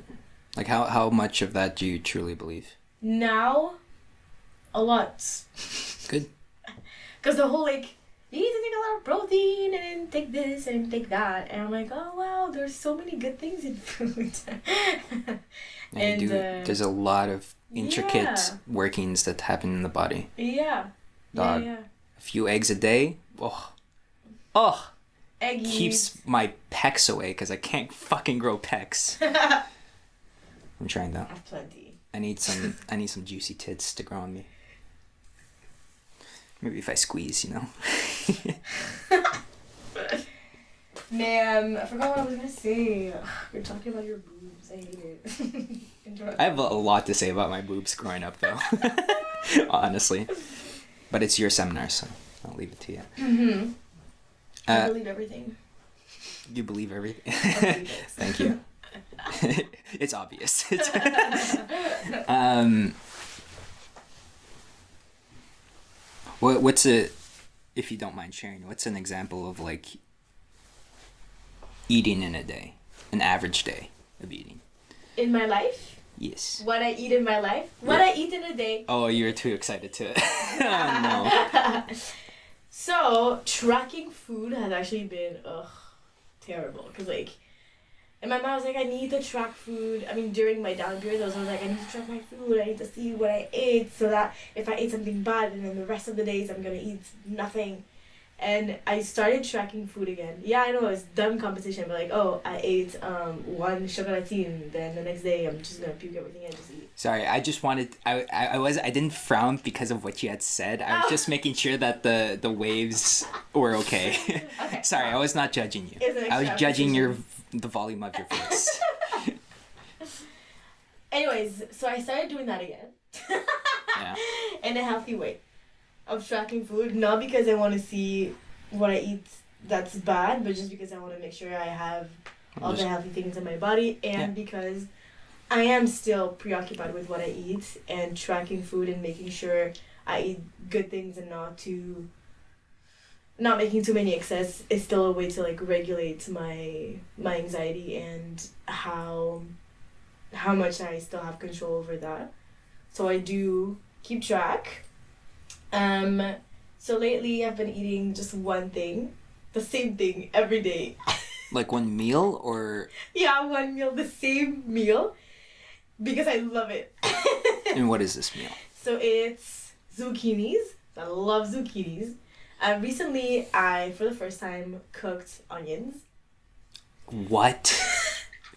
Like how much of that do you truly believe? Now, a lot. Good. Because the whole like, you need to take a lot of protein and then take this and take that. And I'm like, oh wow, there's so many good things in food. And there's a lot of intricate yeah. workings that happen in the body. Yeah. Dog. Yeah. A few eggs a day, oh, Eggies. keeps my pecs away because I can't fucking grow pecs. I'm trying though. I have plenty. I need some juicy tits to grow on me. Maybe if I squeeze, you know. Man, I forgot what I was gonna say. You're talking about your boobs. I hate it. I have a lot to say about my boobs growing up, though. Honestly, but it's your seminar, so I'll leave it to you. Mm-hmm. I believe everything. You believe everything. I believe it. Thank you. It's obvious. What's if you don't mind sharing, what's an example of like eating in a day, an average day of eating? In my life? Yes. What I eat in my life? What I eat in a day? Oh, you're too excited to. Oh, no. So, tracking food has actually been, terrible. Because, like, and my mom was like, I need to track food. I mean, during my down period, I was like, I need to track my food. I need to see what I ate so that if I ate something bad, and then the rest of the days I'm going to eat nothing. And I started tracking food again. Yeah, I know, it's dumb competition, but like, oh, I ate one chocolatine, then the next day I'm just going to puke everything I just eat. Sorry, I just wanted, I didn't frown because of what you had said. I was just making sure that the waves were okay. Okay. Sorry, I was not judging you. It's an I was extra judging appreciation. the volume of your voice. Anyways, so I started doing that again. Yeah. In a healthy way. Of tracking food, not because I want to see what I eat that's bad, but just because I want to make sure I have all the healthy things in my body, and because I am still preoccupied with what I eat, and tracking food and making sure I eat good things and not making too many excess is still a way to like regulate my anxiety and how much I still have control over that. So I do keep track. So lately I've been eating just one thing, the same thing every day. Like one meal or? Yeah, one meal, the same meal, because I love it. And what is this meal? So it's zucchinis. I love zucchinis. Recently I, for the first time, cooked onions. What?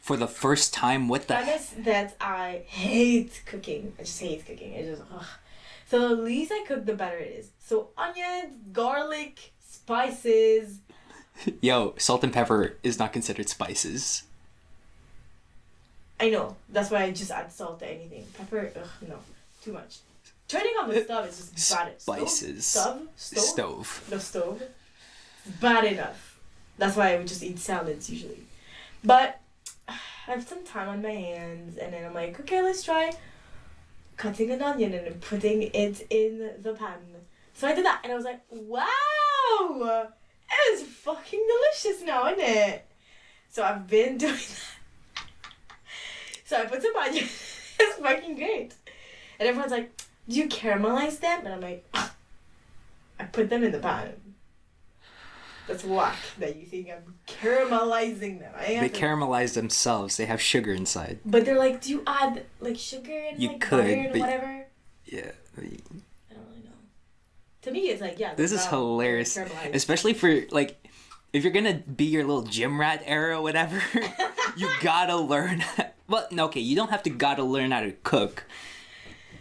For the first time? What the? Premise that I hate cooking. I just hate cooking. So the least I cook, the better it is. So onions, garlic, spices. Yo, salt and pepper is not considered spices. I know. That's why I just add salt to anything. Pepper, no. Too much. Turning on the stove is just bad. Spices. Stove? Stove. The stove. Bad enough. That's why I would just eat salads usually. But I have some time on my hands, and then I'm like, okay, let's try cutting an onion and putting it in the pan. So I did that, and I was like, wow! It is fucking delicious now, isn't it? So I've been doing that. So I put some onion. It's fucking great. And everyone's like, do you caramelize them? And I'm like, I put them in the pan. That's whack that you think I'm caramelizing them. They caramelize themselves. They have sugar inside. But they're like, do you add like sugar and you like could, butter and whatever? Yeah. I don't really know. To me, it's like, yeah. This is hilarious. Especially for like, if you're gonna be your little gym rat era or whatever, you gotta learn. Well, no, okay, you don't have to gotta learn how to cook.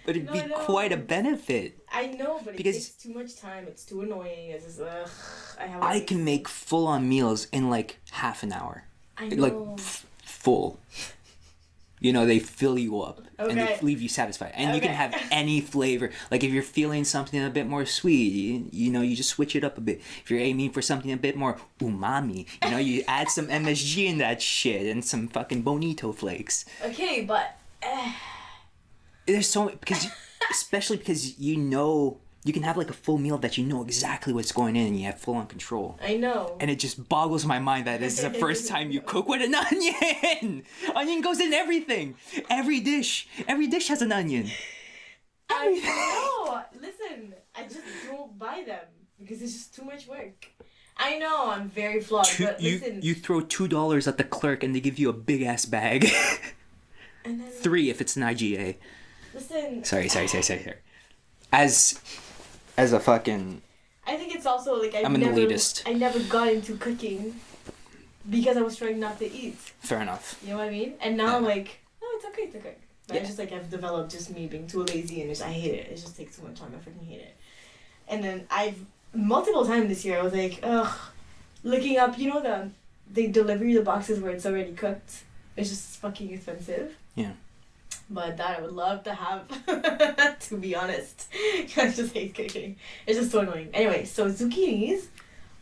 But it'd be quite a benefit. I know, but it takes too much time. It's too annoying. It's just, I can make full-on meals in like half an hour. I know. Like full. You know, they fill you up and they leave you satisfied. And you can have any flavor. Like if you're feeling something a bit more sweet, you know, you just switch it up a bit. If you're aiming for something a bit more umami, you know, you add some MSG in that shit and some fucking bonito flakes. Okay, but... There's so because especially because you know You can have like a full meal that you know exactly what's going in and you have full on control. I know. And it just boggles my mind that this is the first time you cook with an onion. Onion goes in everything. Every dish has an onion. I know. Listen, I just don't buy them because it's just too much work. I know I'm very flawed, but listen. You throw $2 at the clerk and they give you a big ass bag. And then, $3 if it's an IGA. Listen. Sorry. As a fucking... I think it's also like I'm an elitist. I never got into cooking because I was trying not to eat. Fair enough. You know what I mean? And now I'm like, oh, it's okay to cook. But it's just like I've developed just me being too lazy and I hate it. It just takes too much time. I freaking hate it. And then multiple times this year I was like, ugh, looking up, they deliver you the boxes where it's already cooked. It's just fucking expensive. Yeah. But that I would love to have, to be honest. I just hate cooking. It's just so annoying. Anyway, so zucchinis,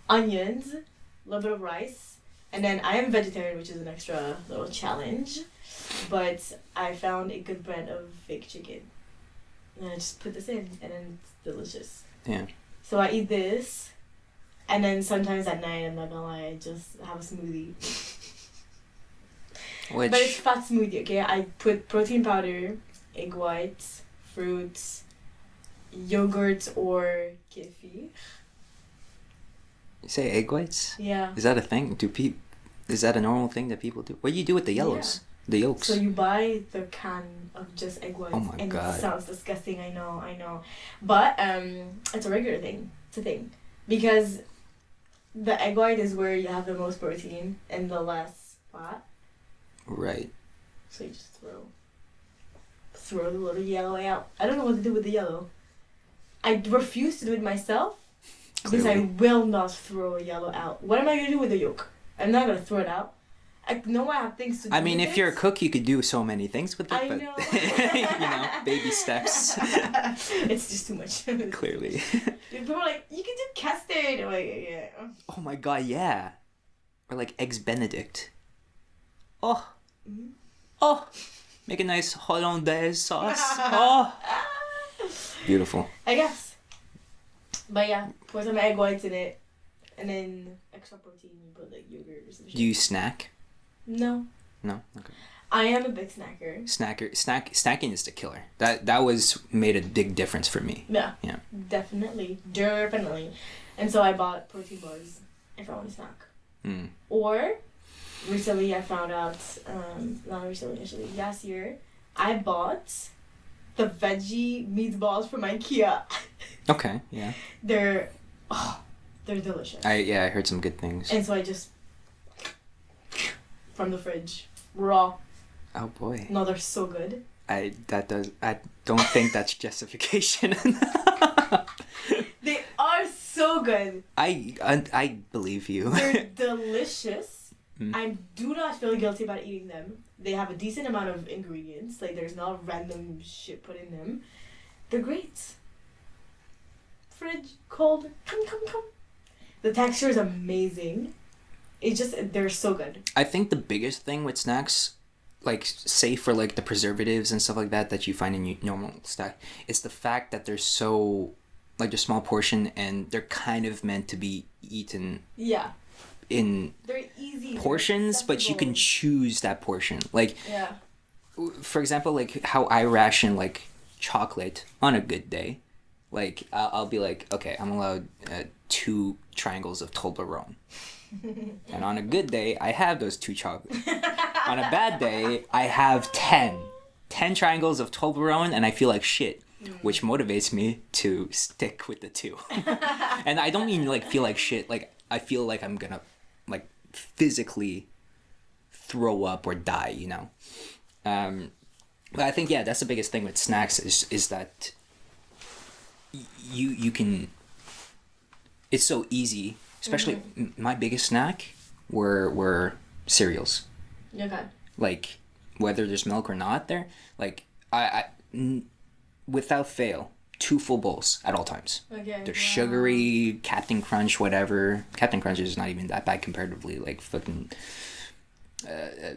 onions, a little bit of rice, and then I am vegetarian, which is an extra little challenge. But I found a good brand of fake chicken. And I just put this in, and then it's delicious. Yeah. So I eat this, and then sometimes at night, I'm not gonna lie, I just have a smoothie. But it's fat smoothie, okay? I put protein powder, egg whites, fruits, yogurt, or kefir. You say egg whites? Yeah. Is that a thing? Is that a normal thing that people do? What do you do with the yellows? Yeah. The yolks? So you buy the can of just egg whites. Oh my God. It sounds disgusting, I know. But it's a regular thing. It's a thing. Because the egg white is where you have the most protein and the less fat. Right. So you just throw the little yellow out. I don't know what to do with the yellow. I refuse to do it myself. Because I will not throw a yellow out. What am I going to do with the yolk? I'm not going to throw it out. I know I have things to do. I mean, if you're a cook, you could do so many things with it. I but know. Baby steps. It's just too much. Clearly. People are like, you can do custard. I'm like, yeah. Oh my God, yeah. Or like eggs Benedict. Oh. Mm-hmm. Oh. Make a nice hollandaise sauce. Oh. Beautiful. I guess. But yeah, put some egg whites in it. And then extra protein, you put like yogurt or some shit. Do you snack? No. No? Okay. I am a big snacker. Snacking is the killer. That was made a big difference for me. Yeah. Yeah. Definitely. And so I bought protein bars if I want to snack. Mm. Or recently I found out, not recently, actually, last year, I bought the veggie meatballs from IKEA. Okay, yeah. They're delicious. I heard some good things. And so I just from the fridge, raw. Oh boy. No, they're so good. I don't think that's justification. They are so good. I believe you. They're delicious. I do not feel guilty about eating them. They have a decent amount of ingredients. Like there's not random shit put in them. They're great. Fridge, cold, come. The texture is amazing. They're so good. I think the biggest thing with snacks, like say for like the preservatives and stuff like that you find in your normal snack, is the fact that they're so like a small portion and they're kind of meant to be eaten. Yeah. In they're easy portions, but you can choose that portion. Like, yeah. For example, like how I ration like chocolate on a good day. Like I'll be like, okay, I'm allowed 2 triangles of Toblerone. And on a good day, I have those 2 chocolates. On a bad day, I have 10 triangles of Toblerone, and I feel like shit, which motivates me to stick with the 2. And I don't mean like feel like shit. Like I feel like I'm gonna like physically throw up or die, you know. But I think that's the biggest thing with snacks is that you can. It's so easy. Especially my biggest snack were cereals. Okay. Like whether there's milk or not there, like I without fail 2 full bowls at all times. Okay. They're sugary, Captain Crunch, whatever. Captain Crunch is not even that bad comparatively. Like fucking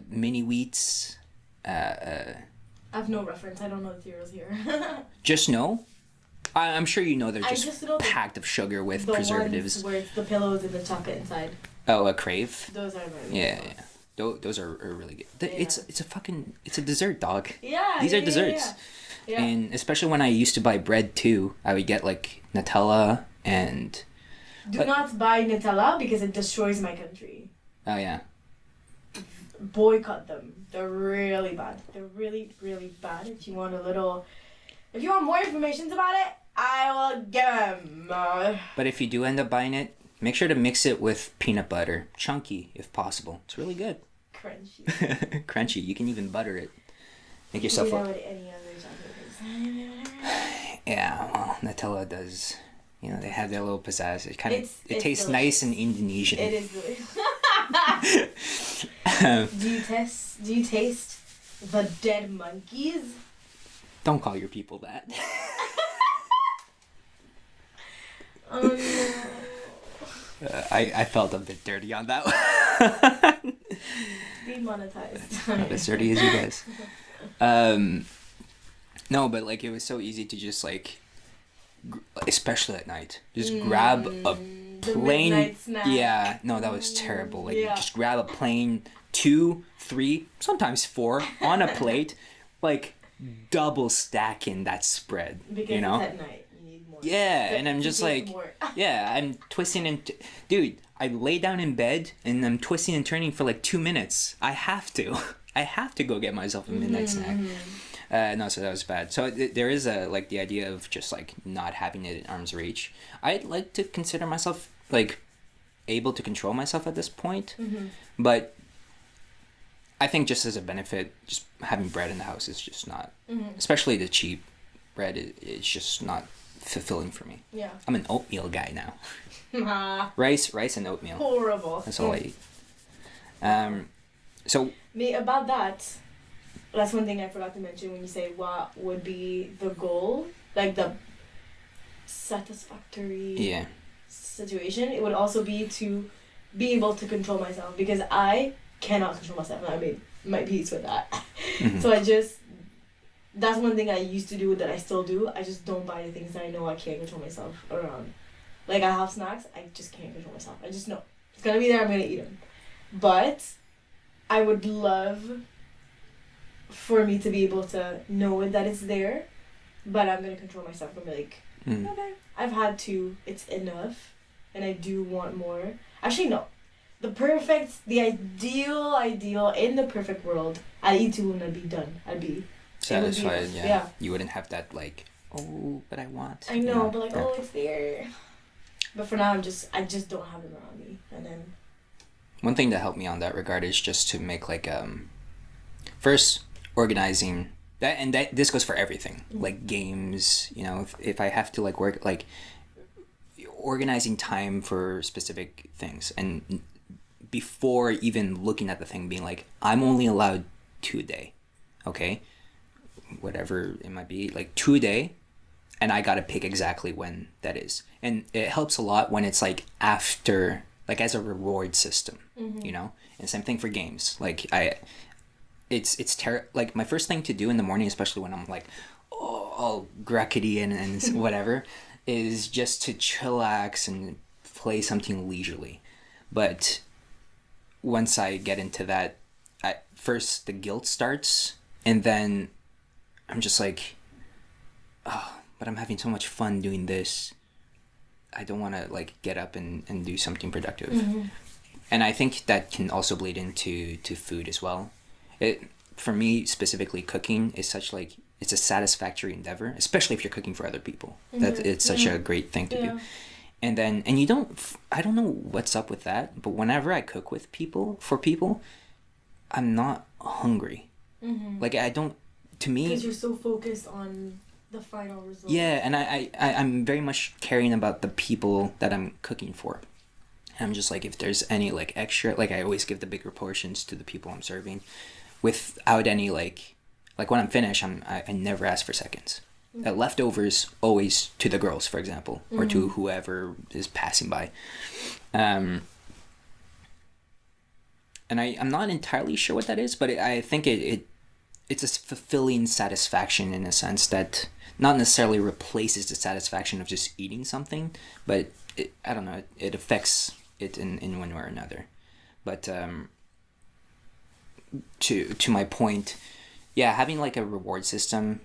mini wheats. I have no reference. I don't know the cereals here. Just know I'm sure you know they're I just, just know packed of sugar with the preservatives. ones where it's the pillows and the chocolate inside. Oh, a Crave. Those are my Yeah, favorite yeah. Those are really good. Yeah. It's a dessert, dog. Yeah. These are desserts. Yeah. And especially when I used to buy bread too, I would get like Nutella and Do not buy Nutella because it destroys my country. oh yeah. Boycott them. They're really bad. They're really, really bad. If you want more information about it, I will give them. But if you do end up buying it, make sure to mix it with peanut butter, chunky if possible. It's really good. Crunchy. Crunchy. You can even butter it. Make yourself You a know what any other chocolate is. yeah. Well, Nutella does. You know, they have their little pizzazz. It kind of it It's tastes delicious. nice and Indonesian. It is delicious. Do you taste the dead monkeys? Don't call your people that. Oh no. I felt a bit dirty on that one. Demonetized. Not as dirty as you guys. No, but like it was so easy to just like, especially at night, just grab a The plain. midnight snack. Yeah, no, that was terrible. Like Yeah. just grab a plain 2, 3, sometimes 4 on a plate, like double stacking that spread. Because you know. it's at night. You need more. Yeah, To- and I'm to just taste like, more. yeah, I'm twisting and, dude, I lay down in bed and I'm twisting and turning for like 2 minutes. I have to. I have to go get myself a midnight snack. No, so that was bad. So there is a, like, the idea of just, like, not having it in arm's reach. I'd like to consider myself, like, able to control myself at this point. But I think just as a benefit, just having bread in the house is just not, especially the cheap bread, it's just not fulfilling for me. Yeah. I'm an oatmeal guy now. Ah, Rice and oatmeal. horrible. That's all I eat. So Me, about that, that's one thing I forgot to mention when you say what would be the goal, like the satisfactory yeah, situation. It would also be to be able to control myself because I cannot control myself and I made my peace with that. So that's one thing I used to do that I still do. I just don't buy the things that I know I can't control myself around. Like I have snacks, I just can't control myself. I just know it's gonna be there. I'm gonna eat them. But I would love for me to be able to know that it's there, but I'm gonna control myself and be like, okay, I've had 2. It's enough, and I do want more. Actually, no. The ideal in the perfect world, I'd eat 2 and I'd be done. I'd be satisfied. enough. Yeah. Yeah. You wouldn't have that like, oh, but I want. I know, Yeah. but like, Yeah. oh, it's there. But for now, I just don't have it around me, and then. One thing to help me on that regard is just to make like first organizing that, and that this goes for everything, like games. You know, if I have to like work like organizing time for specific things, and before even looking at the thing, being like, I'm only allowed 2 a day, okay, whatever it might be, like 2 a day, and I gotta pick exactly when that is, and it helps a lot when it's like after, like as a reward system, you know. And same thing for games. Like like my first thing to do in the morning, especially when I'm like all gruckety and whatever, is just to chillax and play something leisurely. But once I get into that, first the guilt starts, and then I'm just like, oh, but I'm having so much fun doing this. I don't want to like get up and do something productive. And I think that can also bleed into food as well. For me specifically, cooking is such like, it's a satisfactory endeavor, especially if you're cooking for other people. That it's such a great thing to do. And then, and I don't know what's up with that, but whenever I cook for people, I'm not hungry. Like I don't, to me, Because you're so focused on the final result. yeah, and I'm very much caring about the people that I'm cooking for. And I'm just like, if there's any like extra, like I always give the bigger portions to the people I'm serving, without any like when I'm finished, I never ask for seconds. Leftovers always to the girls, for example, or to whoever is passing by. And I'm not entirely sure what that is, but I think it it's a fulfilling satisfaction in a sense that not necessarily replaces the satisfaction of just eating something, but I don't know, it affects it in one way or another. But to my point, yeah, having like a reward system,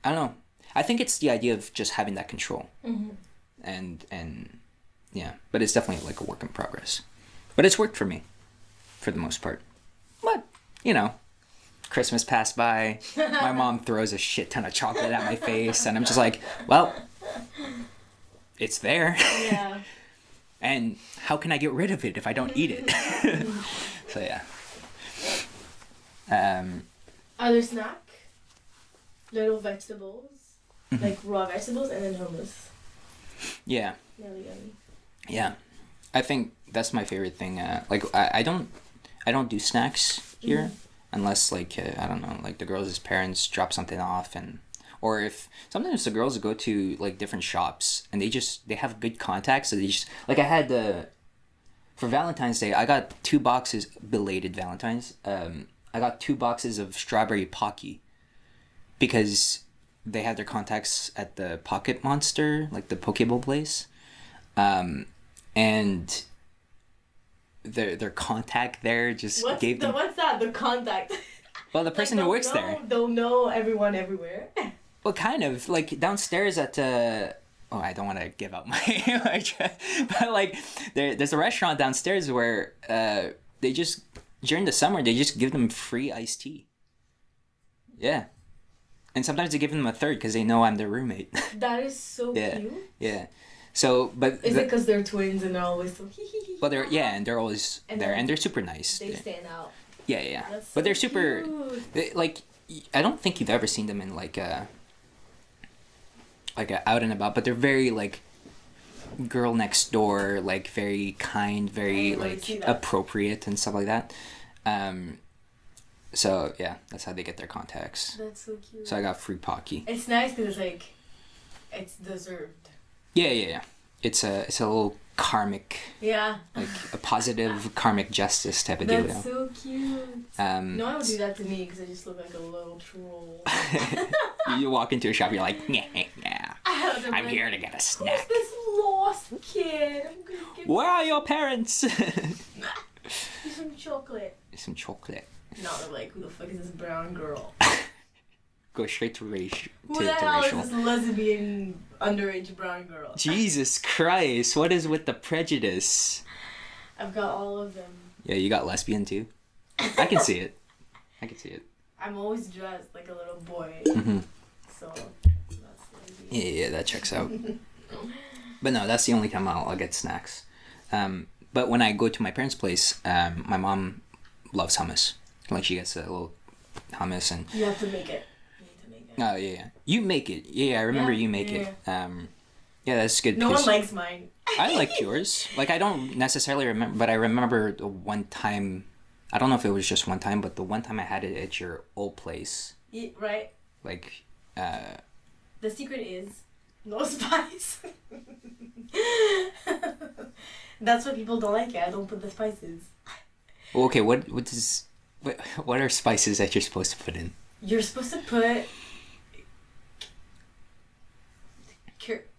I don't know. I think it's the idea of just having that control. And yeah, but it's definitely like a work in progress. But it's worked for me, for the most part. But, Christmas passed by, my mom throws a shit ton of chocolate at my face, and I'm just like, well, it's there. Yeah. And how can I get rid of it if I don't eat it? So yeah. Other snack? Little vegetables. Like raw vegetables and then hummus. Yeah. Really yummy. Yeah. I think that's my favorite thing. Like I don't do snacks here unless like I don't know, like the girls' parents drop something off, or if sometimes the girls go to like different shops and they have good contacts, so they just like I had for Valentine's Day I got 2 boxes, belated Valentine's. I got 2 boxes of strawberry Pocky because they had their contacts at the Pocket Monster, like the Pokeball place. And their contact there just gave them... What's that? The contact? Well, the person who works there. They'll know everyone everywhere. Well, kind of. Like, downstairs at... Oh, I don't want to give out my address. But, like, there's a restaurant downstairs where they just... During the summer, they just give them free iced tea. Yeah. And sometimes they give them a third because they know I'm their roommate. That is so cute. Yeah. So, but... Is it because they're twins and they're always so Well, and they're always there, and they're super nice. They stand out. Yeah. That's so but they're super... cute. Like, I don't think you've ever seen them in, like a out and about, but they're very, like, girl next door, like, very kind, very, like, appropriate and stuff like that. So, yeah, that's how they get their contacts. That's so cute. So I got free Pocky. It's nice because it's, like, it's deserved. Yeah. It's a little karmic... Yeah. Like, a positive karmic justice type of deal. That's so cute. No one would do that to me because I just look like a little troll. You walk into a shop, you're like, yeah. I'm here to get a snack. Who's this lost kid? I'm gonna give Where are your parents? some chocolate. Some chocolate. No, they're like, who the fuck is this brown girl? Go straight to racial. Who the hell is this lesbian underage brown girl? Jesus Christ, what is with the prejudice? I've got all of them. Yeah, you got lesbian too? I can see it. I'm always dressed like a little boy. So, that's lesbian. Yeah, that checks out. But no, that's the only time I'll get snacks. But when I go to my parents' place, my mom loves hummus. Like, she gets a little hummus and... You have to make it. Oh, yeah. You make it. Yeah, I remember you make it. Yeah, that's good. No one likes mine. I like yours. Like, I don't necessarily remember, but I remember the one time... I don't know if it was just one time, but the one time I had it at your old place. Yeah, right. Like, The secret is no spice. That's why people don't like it. I don't put the spices. Well, okay, what are spices that you're supposed to put in? You're supposed to put...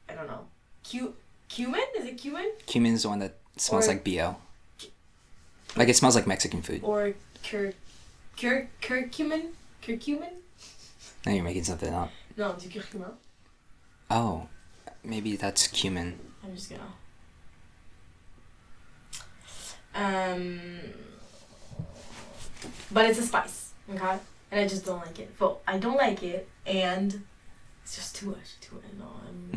I don't know. Cumin? Is it cumin? Cumin is the one that smells like BL. Like, it smells like Mexican food. Or curcumin? Curcumin? Now you're making something up. No, du curcuma. Oh, maybe that's cumin. I'm just gonna... But it's a spice, okay? And I just don't like it. So I don't like it, and it's just too much. No,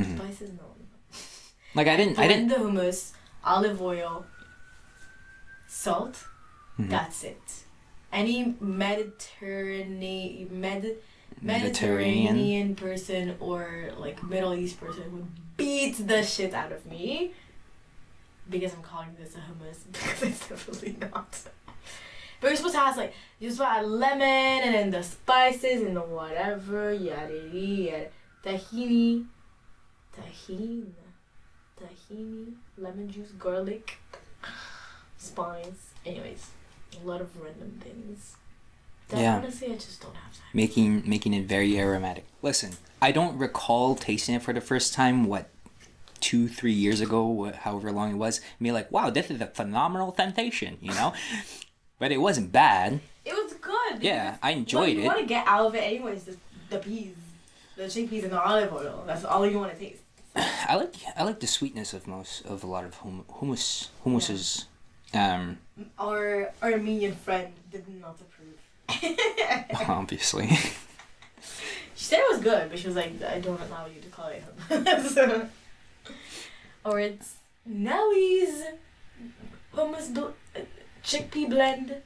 spices, no. Like, I didn't... The hummus, olive oil, salt, that's it. Any Mediterranean person or, like, Middle East person would beat the shit out of me because I'm calling this a hummus, because it's definitely not. But you're supposed to have, like, you're supposed to add lemon and then the spices and the whatever, yada, tahini, lemon juice, garlic, spice. Anyways, a lot of random things. Yeah. Honestly, I just don't have time. Making it very aromatic. Listen, I don't recall tasting it for the first time, 2-3 years ago, however long it was, and be like, wow, this is a phenomenal sensation, you know? But it wasn't bad. It was good. Yeah, I enjoyed you it. want to get out of it anyways, the peas, the chickpeas and the olive oil. That's all you want to taste. I like the sweetness of a lot of hummuses. Our Armenian friend did not approve. Obviously. She said it was good, but she was like, I don't allow you to call it hummus. So, or it's Nellie's hummus chickpea blend.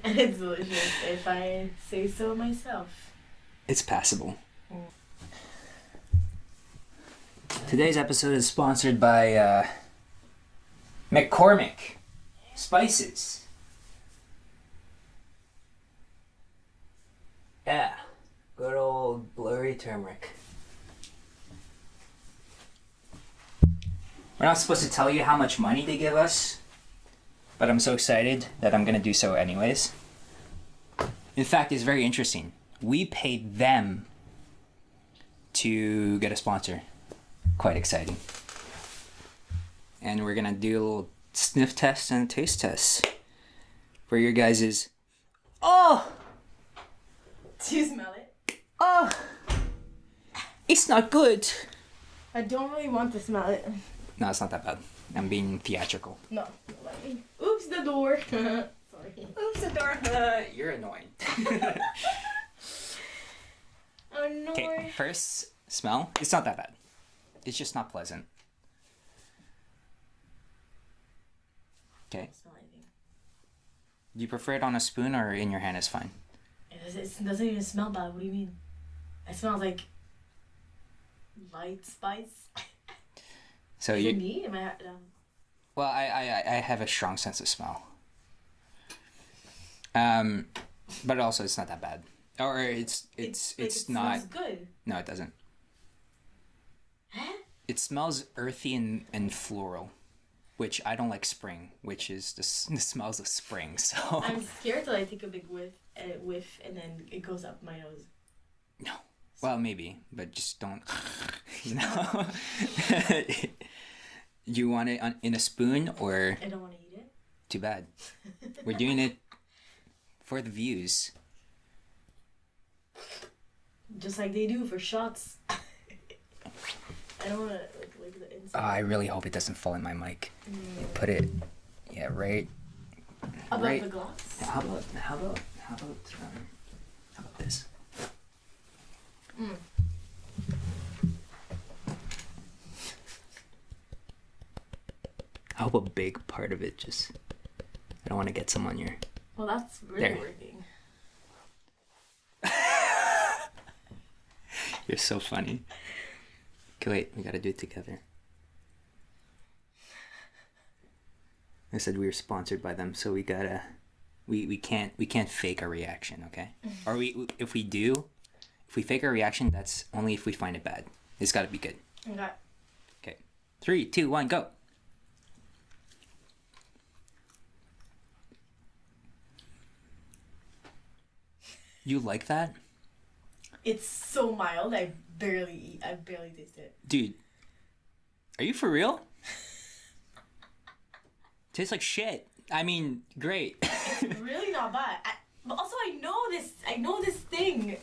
And it's delicious, if I say so myself. It's passable. Today's episode is sponsored by McCormick Spices. Yeah, good old blurry turmeric. We're not supposed to tell you how much money they give us, but I'm so excited that I'm gonna do so anyways. In fact, it's very interesting. We paid them to get a sponsor. Quite exciting. And we're gonna do a little sniff test and taste test for your guys's. Oh! Do you smell it? Oh! It's not good. I don't really want to smell it. No, it's not that bad. I'm being theatrical. No, let me. Oops, the door. Sorry. Oops, the door. You're annoying. Oh no. Okay, first smell. It's not that bad. It's just not pleasant. Okay. I don't smell anything. Do you prefer it on a spoon or in your hand is fine? It doesn't even smell bad. What do you mean? It smells like light spice. So For you. me? Am I? Well, I have a strong sense of smell. But also it's not that bad. Or it's it not. smells good. No, it doesn't. Huh? It smells earthy and floral, which I don't like spring, which is the smells of spring. So I'm scared till I take a big whiff, and then it goes up my nose. no. Well, maybe, but just don't. You know. You want it in a spoon or? I don't want to eat it. Too bad. We're doing it for the views. Just like they do for shots. I don't want to like the inside. Oh, I really hope it doesn't fall in my mic. Put it, yeah, right. Above right. the glass. How about this? Mm. I hope a big part of it just. I don't want to get some on your. Well, that's really There. working. You're so funny. Okay, wait, we gotta do it together. I said we were sponsored by them, so we gotta. We can't fake a reaction, okay? Or if we fake a reaction, that's only if we find it bad. It's gotta be good. Okay. Okay, 3, 2, 1, go. You like that? It's so mild. I barely taste it. Dude, are you for real? Tastes like shit. I mean, great. It's really not bad. But also, I know this thing.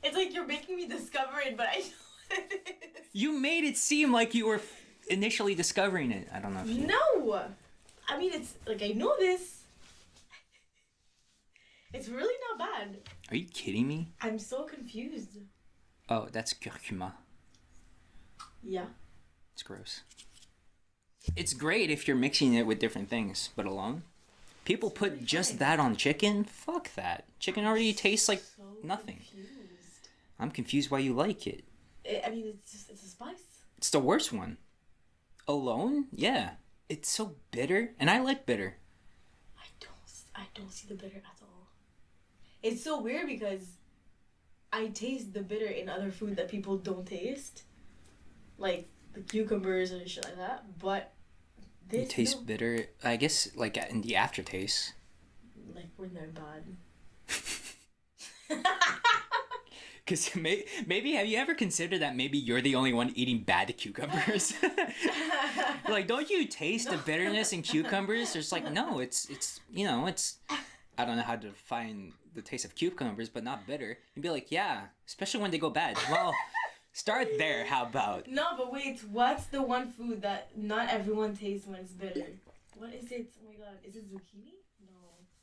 It's like you're making me discover it, but I know what it is. You made it seem like you were initially discovering it. I don't know if you... No! I mean, it's like, I know this. It's really not bad. Are you kidding me? I'm so confused. Oh, that's curcuma. Yeah. It's gross. It's great if you're mixing it with different things, but alone? People put just that on chicken? Fuck that. Chicken already tastes like So nothing. confused. I'm confused why you like it. I mean, it's a spice. It's the worst one. Alone? Yeah. It's so bitter, and I like bitter. I don't see the bitter at all. It's so weird because I taste the bitter in other food that people don't taste. Like the cucumbers and shit like that. But You taste bitter. I guess like in the aftertaste. Like when they're bad. Because maybe have you ever considered that maybe you're the only one eating bad cucumbers? Like, don't you taste the bitterness in cucumbers? There's like, no, it's it's. I don't know how to define the taste of cucumbers, but not bitter. You'd be like, yeah, especially when they go bad. Well, start there. How about? No, but wait, what's the one food that not everyone tastes when it's bitter? What is it? Oh my god, is it zucchini? No.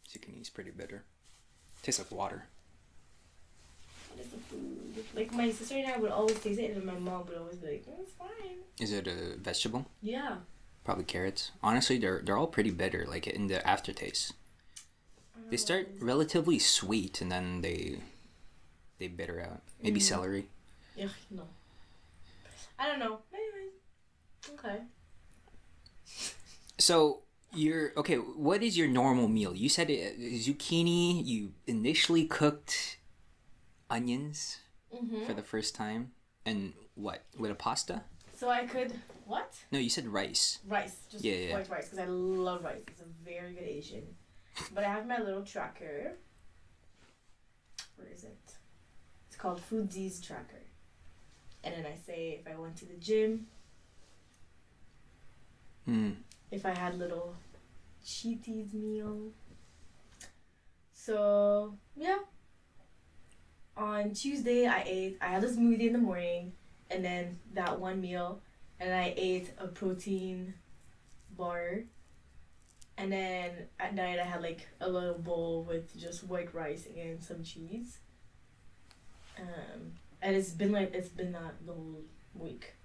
Zucchini's pretty bitter. Tastes like water. What is the food? Like my sister and I would always taste it, and my mom would always be like, "It's fine." Is it a vegetable? Yeah. Probably carrots. Honestly, they're all pretty bitter. Like in the aftertaste, they start relatively sweet and then they bitter out. Maybe celery. Yeah, no. I don't know. Anyways, okay. So okay. What is your normal meal? You said zucchini. You initially cooked onions for the first time, and what with a pasta? So I could what? No, you said rice. Rice, just white rice, because I love rice. It's a very good Asian. But I have my little tracker. Where is it? It's called Foodsies Tracker. And then I say if I went to the gym. If I had little cheaties meal. So yeah. On Tuesday I had a smoothie in the morning, and then that one meal, and I ate a protein bar. And then at night I had like a little bowl with just white rice and some cheese. And it's been that the whole week.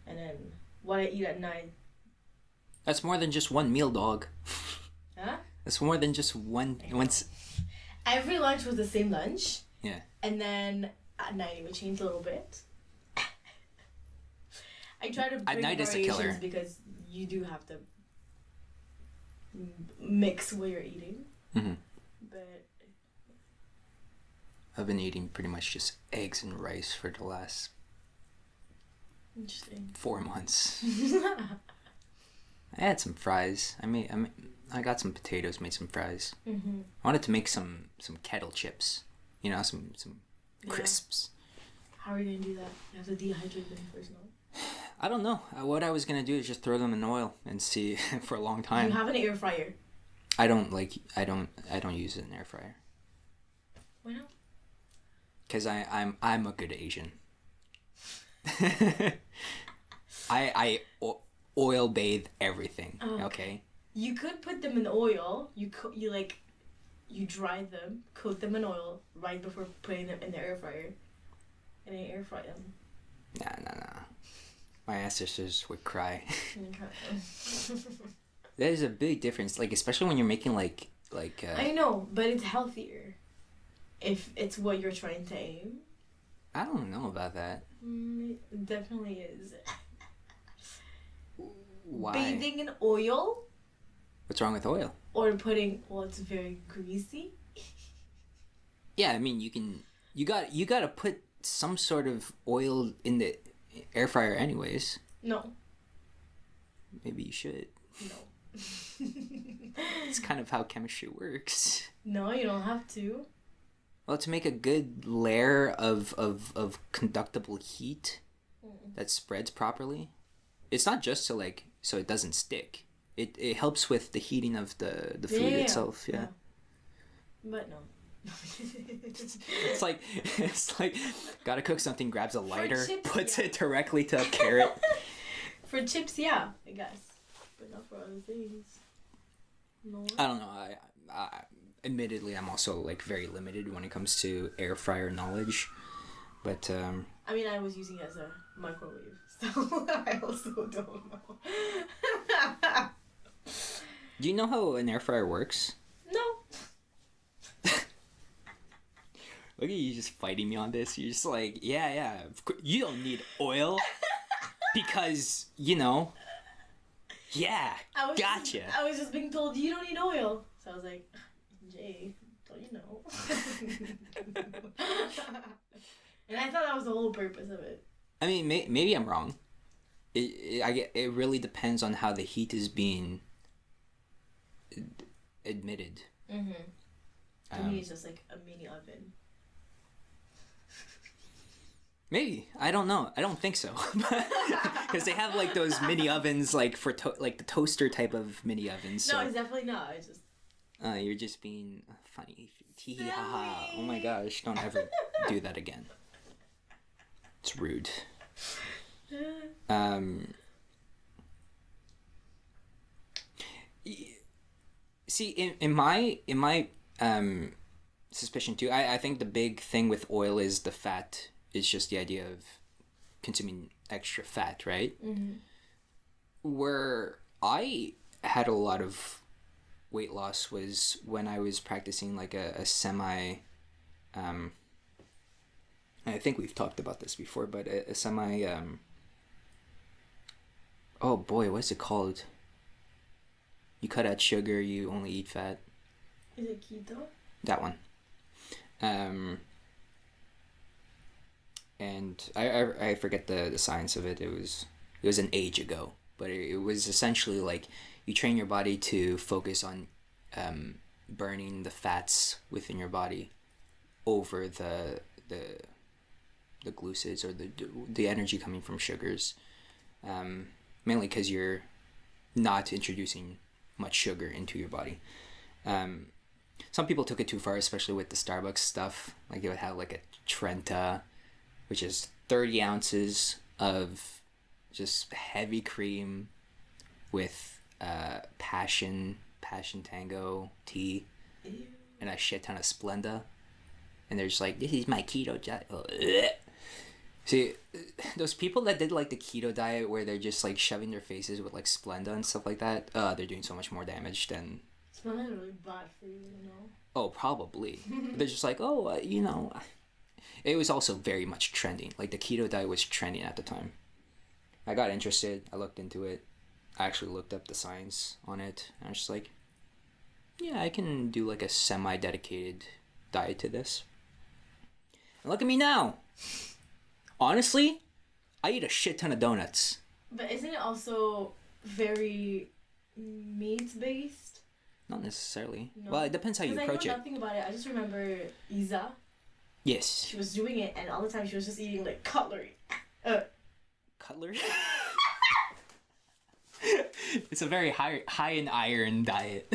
And then what I eat at night. That's more than just one meal, dog. Huh? That's more than just one. Once. Every lunch was the same lunch. Yeah. And then at night it would change a little bit. I try to bring variations because you do have to mix what you're eating. But I've been eating pretty much just eggs and rice for the last interesting 4 months. I had some fries. I got some potatoes, made some fries. I wanted to make some kettle chips. You know, some crisps. How are you gonna do that? You have to dehydrate them first, no? I don't know. What I was gonna do is just throw them in oil and see for a long time. You have an air fryer. I don't use an air fryer. Why not? Because I'm a good Asian. I oil bathe everything. Oh, okay. You could put them in oil. You dry them, coat them in oil right before putting them in the air fryer, and then air fry them. Nah. My ancestors would cry. There's a big difference, like especially when you're making like. I know, but it's healthier. If it's what you're trying to aim. I don't know about that. It definitely is. Why? Bathing in oil. What's wrong with oil? Or it's very greasy. Yeah, I mean you gotta put some sort of oil in the air fryer anyways. No. Maybe you should. No. It's kind of how chemistry works. No, you don't have to. Well, to make a good layer of conductible heat that spreads properly, it's not just so it doesn't stick. It helps with the heating of the food itself. Yeah. But no. it's like gotta cook something, grabs a lighter, chips, puts it directly to a carrot. For chips, yeah, I guess, but not for other things. No. I don't know. I admittedly I'm also very limited when it comes to air fryer knowledge, but I mean, I was using it as a microwave, so I also don't know. Do you know how an air fryer works? No. Look at you just fighting me on this. You're just like, yeah. You don't need oil because, yeah, gotcha. I was just being told you don't need oil. So I was like, Jay, don't you know? And I thought that was the whole purpose of it. I mean, maybe I'm wrong. it really depends on how the heat is being admitted. To me, it's just like a mini oven. Maybe. I don't know. I don't think so. Because they have like those mini ovens like for like the toaster type of mini ovens. So. No, it's definitely not. It's just... You're just being funny. Tee hee ha ha. Oh my gosh, don't ever do that again. It's rude. See, in my suspicion too, I think the big thing with oil is the fat. It's just the idea of consuming extra fat, right? Where I had a lot of weight loss was when I was practicing like a semi. I think we've talked about this before, but a semi. Oh boy, what's it called? You cut out sugar, you only eat fat. Is it keto? That one. And I forget the science of it. It was an age ago, but it was essentially like you train your body to focus on burning the fats within your body over the glucids or the energy coming from sugars, mainly because you're not introducing much sugar into your body. Some people took it too far, especially with the Starbucks stuff. Like they would have like a Trenta, which is 30 ounces of just heavy cream with passion tango tea and a shit ton of Splenda. And they're just like, this is my keto diet. See, those people that did like the keto diet where they're just like shoving their faces with like Splenda and stuff like that, they're doing so much more damage than... Splenda is really bad for you, you know? Oh, probably. But they're just like, you know... It was also very much trending. Like the keto diet was trending at the time. I got interested. I looked into it. I actually looked up the science on it. And I was just like, yeah, I can do like a semi-dedicated diet to this. And look at me now. Honestly, I eat a shit ton of donuts. But isn't it also very meat-based? Not necessarily. No. Well, it depends how you approach I know it. nothing about it. I just remember Isa. Yes. She was doing it, and all the time she was just eating like cutlery. Cutlery? It's a very high in iron diet.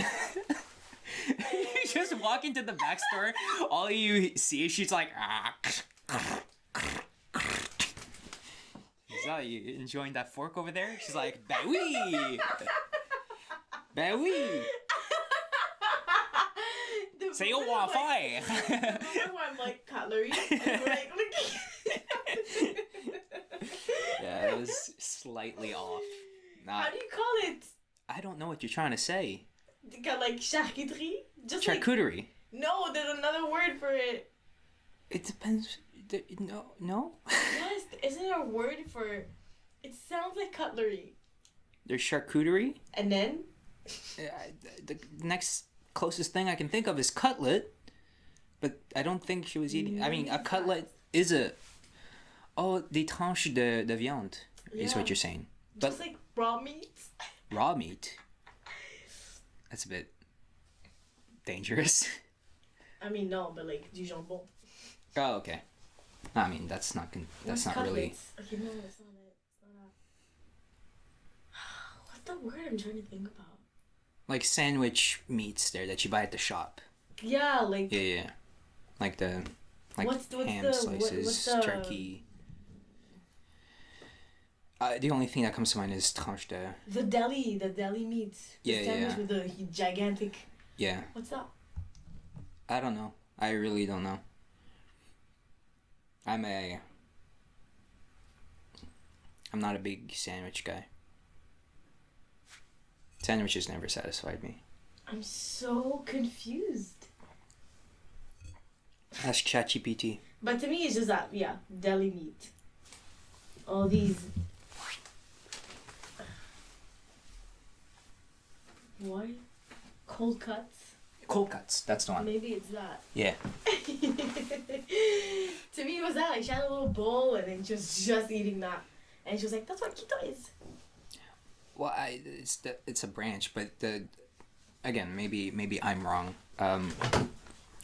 You just walk into the back store, all you see is she's like, is that you enjoying that fork over there? She's like, bah oui! Bah oui! C'est au enfer! Remember when I'm like cutlery? And like, Yeah, it was slightly off. How do you call it? I don't know what you're trying to say. Like charcuterie? Just Charcuterie. Like, no, there's another word for it. It depends. No? Yes, isn't there a word for... It sounds like cutlery. There's charcuterie. And then? The next closest thing I can think of is cutlet. But I don't think she was eating... I mean, a cutlet is a... Oh, des tranches de viande is what you're saying. But just like raw meat. Raw meat? That's a bit dangerous. I mean, no, but like du jambon. Oh, okay. I mean, that's not really... Okay, no, that's not it. It's not that. What's the word I'm trying to think about? Like sandwich meats there that you buy at the shop. Yeah, like... Yeah. Like the... Like what's ham slices, turkey... the only thing that comes to mind is tranche de... The deli meat. Yeah, the sandwich with the gigantic... Yeah. What's that? I don't know. I really don't know. I'm not a big sandwich guy. Sandwiches never satisfied me. I'm so confused. Ask ChatGPT. But to me, it's just that, yeah, deli meat. All these... What? Cold cuts? Cold cuts. That's the one. Maybe it's that. Yeah. To me, it was that. Like, she had a little bowl and then just eating that. And she was like, that's what keto is. Well, it's a branch, but again, maybe I'm wrong. I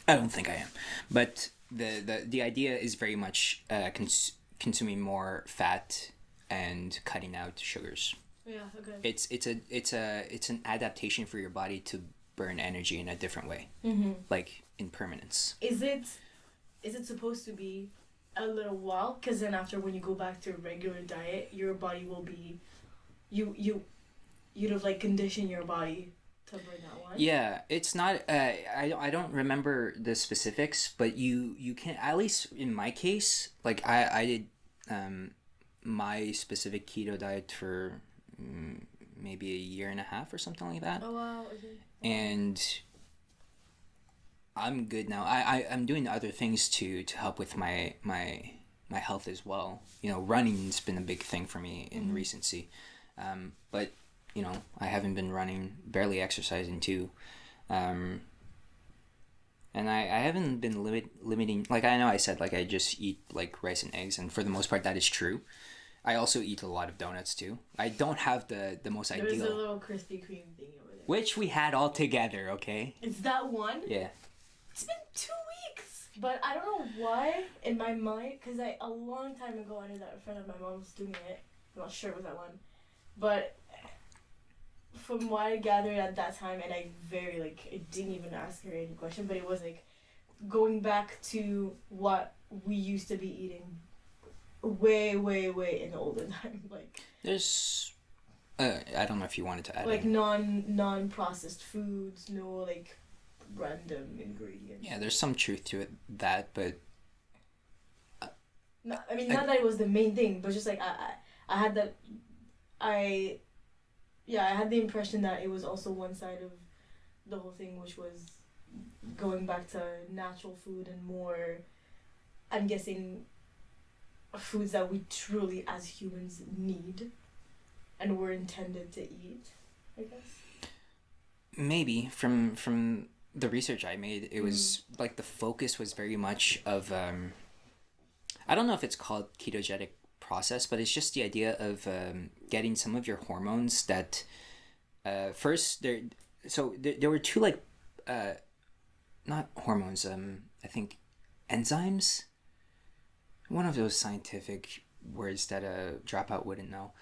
don't think I am, but the idea is very much consuming more fat and cutting out sugars. Yeah, okay. It's an adaptation for your body to burn energy in a different way, like impermanence. Is it supposed to be a little while? Because then after, when you go back to a regular diet, your body will be, you'd have like conditioned your body to burn that one. Yeah, it's not. I don't remember the specifics, but you can, at least in my case, like I did my specific keto diet for maybe a year and a half or something like that. Oh wow. Okay. And I'm good now. I'm doing other things to help with my health as well. You know, running's been a big thing for me in recency. But you know, I haven't been running, barely exercising too. And I haven't been limiting, like I know I said like I just eat like rice and eggs, and for the most part that is true. I also eat a lot of donuts too. I don't have the most There's ideal. a little Krispy Kreme thing over there. Which we had all together, okay? It's that one? Yeah. It's been 2 weeks! But I don't know why in my mind, because a long time ago I knew that a friend of my mom was doing it. I'm not sure it was that one. But from what I gathered at that time, and I didn't even ask her any question, but it was like going back to what we used to be eating way in the olden time. Like, There's I don't know if you wanted to add like in. non-processed foods, no like random ingredients. Yeah, there's some truth to it, but No, I mean, not that it was the main thing, but just like I had that, I had the impression that it was also one side of the whole thing, which was going back to natural food and more, I'm guessing, foods that we truly as humans need and were intended to eat, I guess. maybe from the research I made, it was like the focus was very much of I don't know if it's called ketogenic process, but it's just the idea of getting some of your hormones that first there were two like not hormones, I think enzymes, one of those scientific words that a dropout wouldn't know.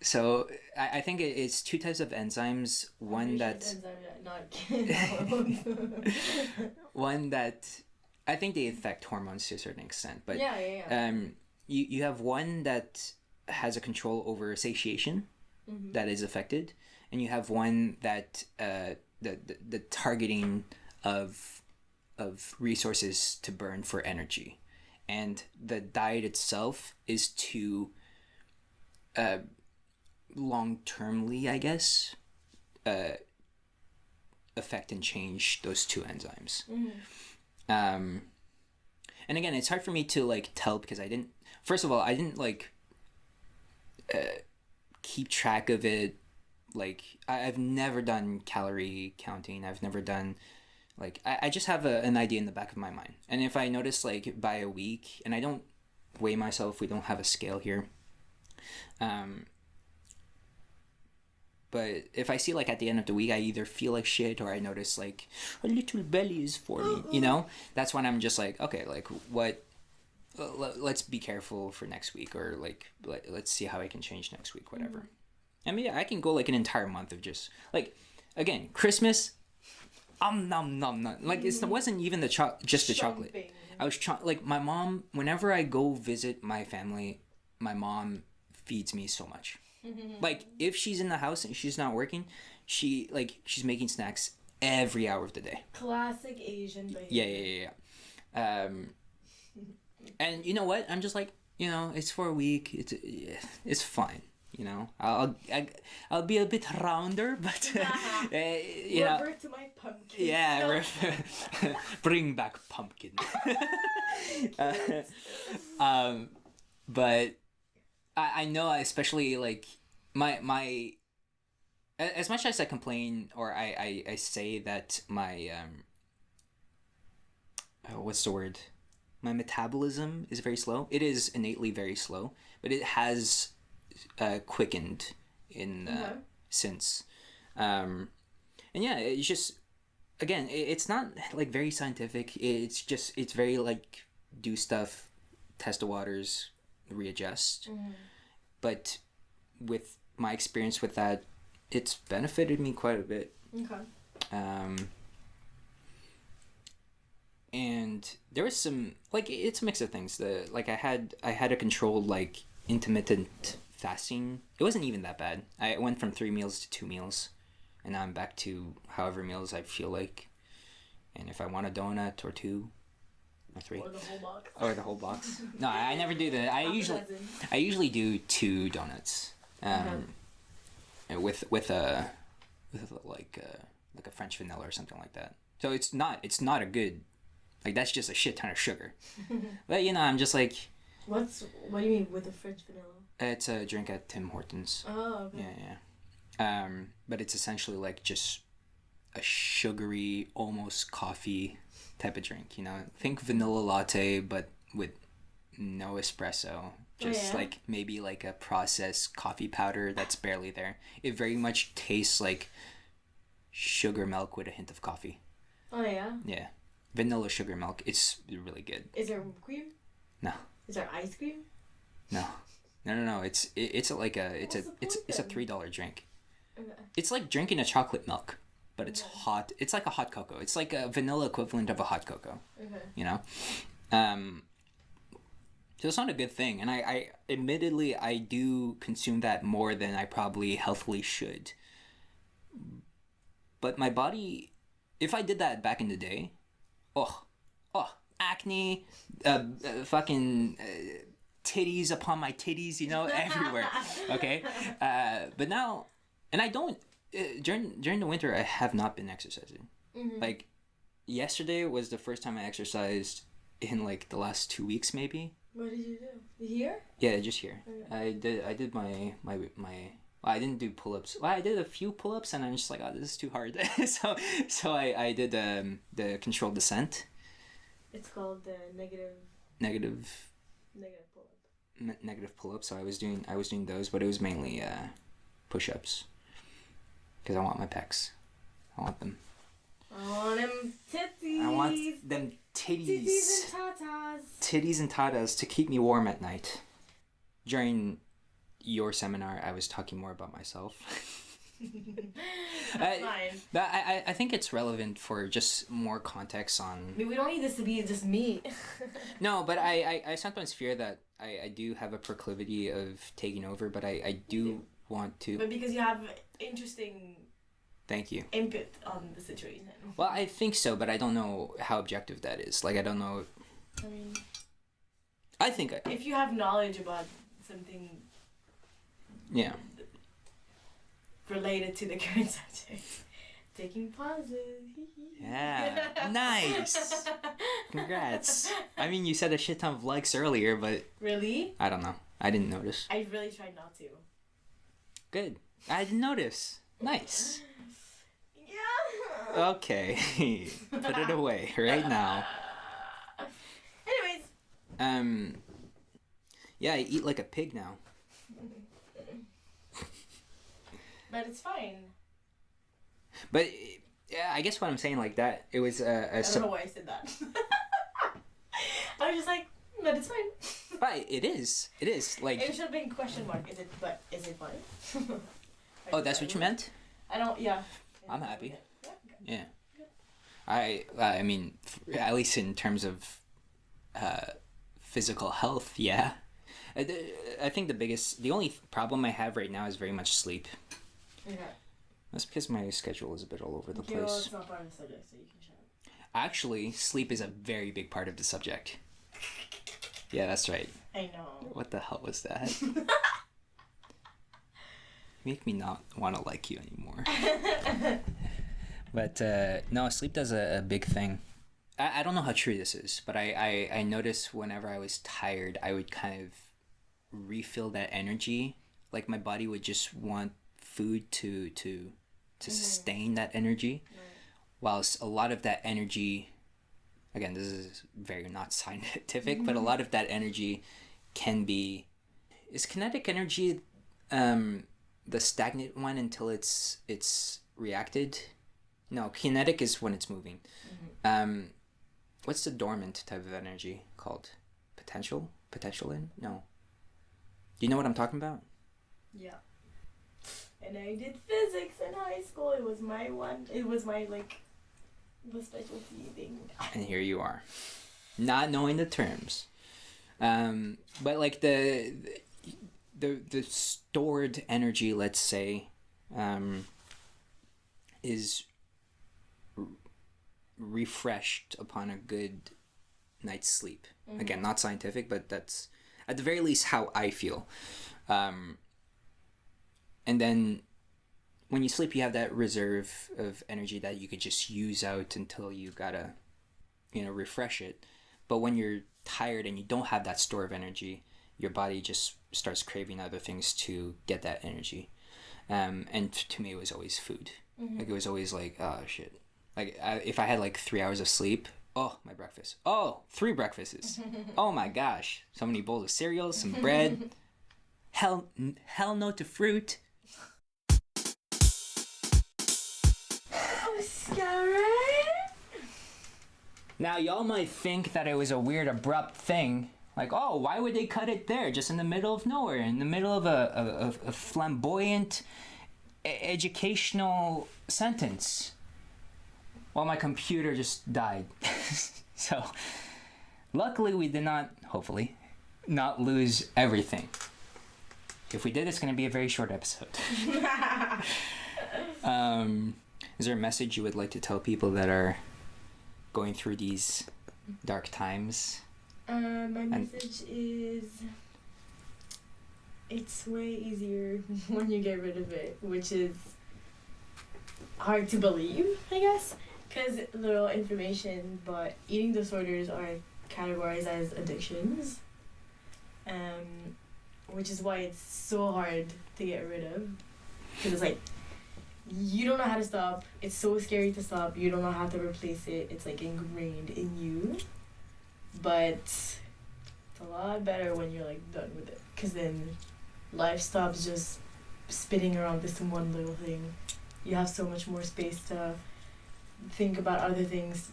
So I think it's two types of enzymes. One that one that I think they affect hormones to a certain extent, but you have one that has a control over satiation that is affected, and you have one that the targeting of resources to burn for energy. And the diet itself is to long-termly, I guess, affect and change those two enzymes. And again, it's hard for me to like tell because I didn't like keep track of it. Like I've never done calorie counting. I've never done like I just have an idea in the back of my mind. And if I notice like by a week, and I don't weigh myself, we don't have a scale here. But if I see like at the end of the week, I either feel like shit or I notice like a little belly is forming, you know, that's when I'm just like, okay, like what, let's be careful for next week, or like, let's see how I can change next week, whatever. I mean, I can go like an entire month of just like, again, Christmas, nom nom. Like it wasn't even the chocolate. I was like my mom. Whenever I go visit my family, my mom feeds me so much. Like if she's in the house and she's not working, she's making snacks every hour of the day. Classic Asian behavior. Yeah. And you know what? I'm just like, you know, it's for a week. It's fine. You know, I'll be a bit rounder, but you know. Revert to my pumpkin. Yeah, bring back pumpkin. But I know, especially like my as much as I complain or I say that my what's the word? my metabolism is very slow. It is innately very slow, but it has quickened in since. And yeah, it's just again, it's not like very scientific. It's very like do stuff, test the waters, readjust. But with my experience with that, it's benefited me quite a bit. Okay. And there was some like it's a mix of things. I had a controlled like intermittent fasting. It wasn't even that bad. I went from 3 meals to 2 meals, and now I'm back to however meals I feel like. And if I want a donut or 2 or 3 Or the whole box. or the whole box. No, I never do that. I usually do 2 donuts. With like a French vanilla or something like that. So it's not a good, like that's just a shit ton of sugar. But you know, I'm just like. What do you mean with the French vanilla? It's a drink at Tim Hortons. Oh, okay. Yeah. But it's essentially like just a sugary, almost coffee type of drink. You know, think vanilla latte, but with no espresso. Just like maybe like a processed coffee powder that's barely there. It very much tastes like sugar milk with a hint of coffee. Oh yeah. Yeah, vanilla sugar milk. It's really good. Is there whipped cream? No. Is there ice cream? No. It's like it's a $3 drink. Okay. It's like drinking a chocolate milk, but it's hot. It's like a hot cocoa. It's like a vanilla equivalent of a hot cocoa. Okay. You know, so it's not a good thing. And I admittedly I do consume that more than I probably healthily should. But my body, if I did that back in the day, acne, fucking titties upon my titties, you know, everywhere. Okay, but now, and I don't during the winter. I have not been exercising. Like yesterday was the first time I exercised in like the last 2 weeks, maybe. What did you do? Here? Yeah, just here. Okay. I did my. Well, I didn't do pull-ups. Well, I did a few pull-ups, and I'm just like, oh, this is too hard. so I did the controlled descent. It's called the negative pull-up. Negative pull-ups. So I was doing those, but it was mainly push-ups because I want my pecs. I want them. I want them titties. I want them titties. Titties and tatas. Titties and tatas to keep me warm at night. During your seminar, I was talking more about myself. That's fine. But I think it's relevant for just more context on... I mean, we don't need this to be just me. No, but I sometimes fear that I do have a proclivity of taking over, but I do want to... But because you have interesting... Thank you. Input on the situation. Well, I think so, but I don't know how objective that is. Like, I don't know... I mean... I think... If you have knowledge about something... Yeah. Related to the current subject. Taking pauses. Yeah. Nice. Congrats. I mean, you said a shit ton of likes earlier, but... Really? I don't know. I didn't notice. I really tried not to. Good. I didn't notice. Nice. Yeah. Okay. Put it away right now. Anyways. Yeah, I eat like a pig now. But it's fine. But yeah, I guess what I'm saying like that, it was I don't know why I said that. I was just like, but it's fine. But it is. It is like. It should have been question mark. Is it fine? Oh, that's what you meant? I don't. Yeah. I'm happy. Yeah. Okay. Yeah. I mean, at least in terms of physical health, yeah. I think the only problem I have right now is very much sleep. Okay. That's because my schedule is a bit all over the Okay, place. well, it's not part of the subject, so you can shut up. Actually, sleep is a very big part of the subject. Yeah, that's right. I know. What the hell was that? Make me not want to like you anymore. But no, sleep does a big thing. I don't know how true this is, but I noticed whenever I was tired, I would kind of refill that energy. Like my body would just want food to sustain that energy. Right. Whilst a lot of that energy again, this is very not scientific, but a lot of that energy can be, is kinetic energy the stagnant one until it's reacted? No, kinetic is when it's moving. What's the dormant type of energy called? Potential in? No. Do you know what I'm talking about? Yeah. And I did physics in high school. It was my the specialty thing. And here you are, not knowing the terms. But like the stored energy, let's say, is refreshed upon a good night's sleep. Again, not scientific, but that's at the very least how I feel. And then when you sleep, you have that reserve of energy that you could just use out until you gotta, refresh it. But when you're tired and you don't have that store of energy, your body just starts craving other things to get that energy. And to me, it was always food. Like, it was always like, oh shit. Like, if I had like 3 hours of sleep, oh, my breakfast. Oh, 3 breakfasts. Oh my gosh. So many bowls of cereal, some bread. Hell no to fruit. Oh, Scarlet! Now, y'all might think that it was a weird, abrupt thing. Like, oh, why would they cut it there, just in the middle of nowhere, in the middle of a flamboyant educational sentence? Well, my computer just died. So, luckily we did not, hopefully, not lose everything. If we did, it's going to be a very short episode. Is there a message you would like to tell people that are going through these dark times? My message is, it's way easier when you get rid of it, which is hard to believe, I guess, because little information, but eating disorders are categorized as addictions, which is why it's so hard to get rid of, because it's like, you don't know how to stop, it's so scary to stop, you don't know how to replace it, it's like ingrained in you, but it's a lot better when you're like done with it, because then life stops just spinning around this one little thing. You have so much more space to think about other things,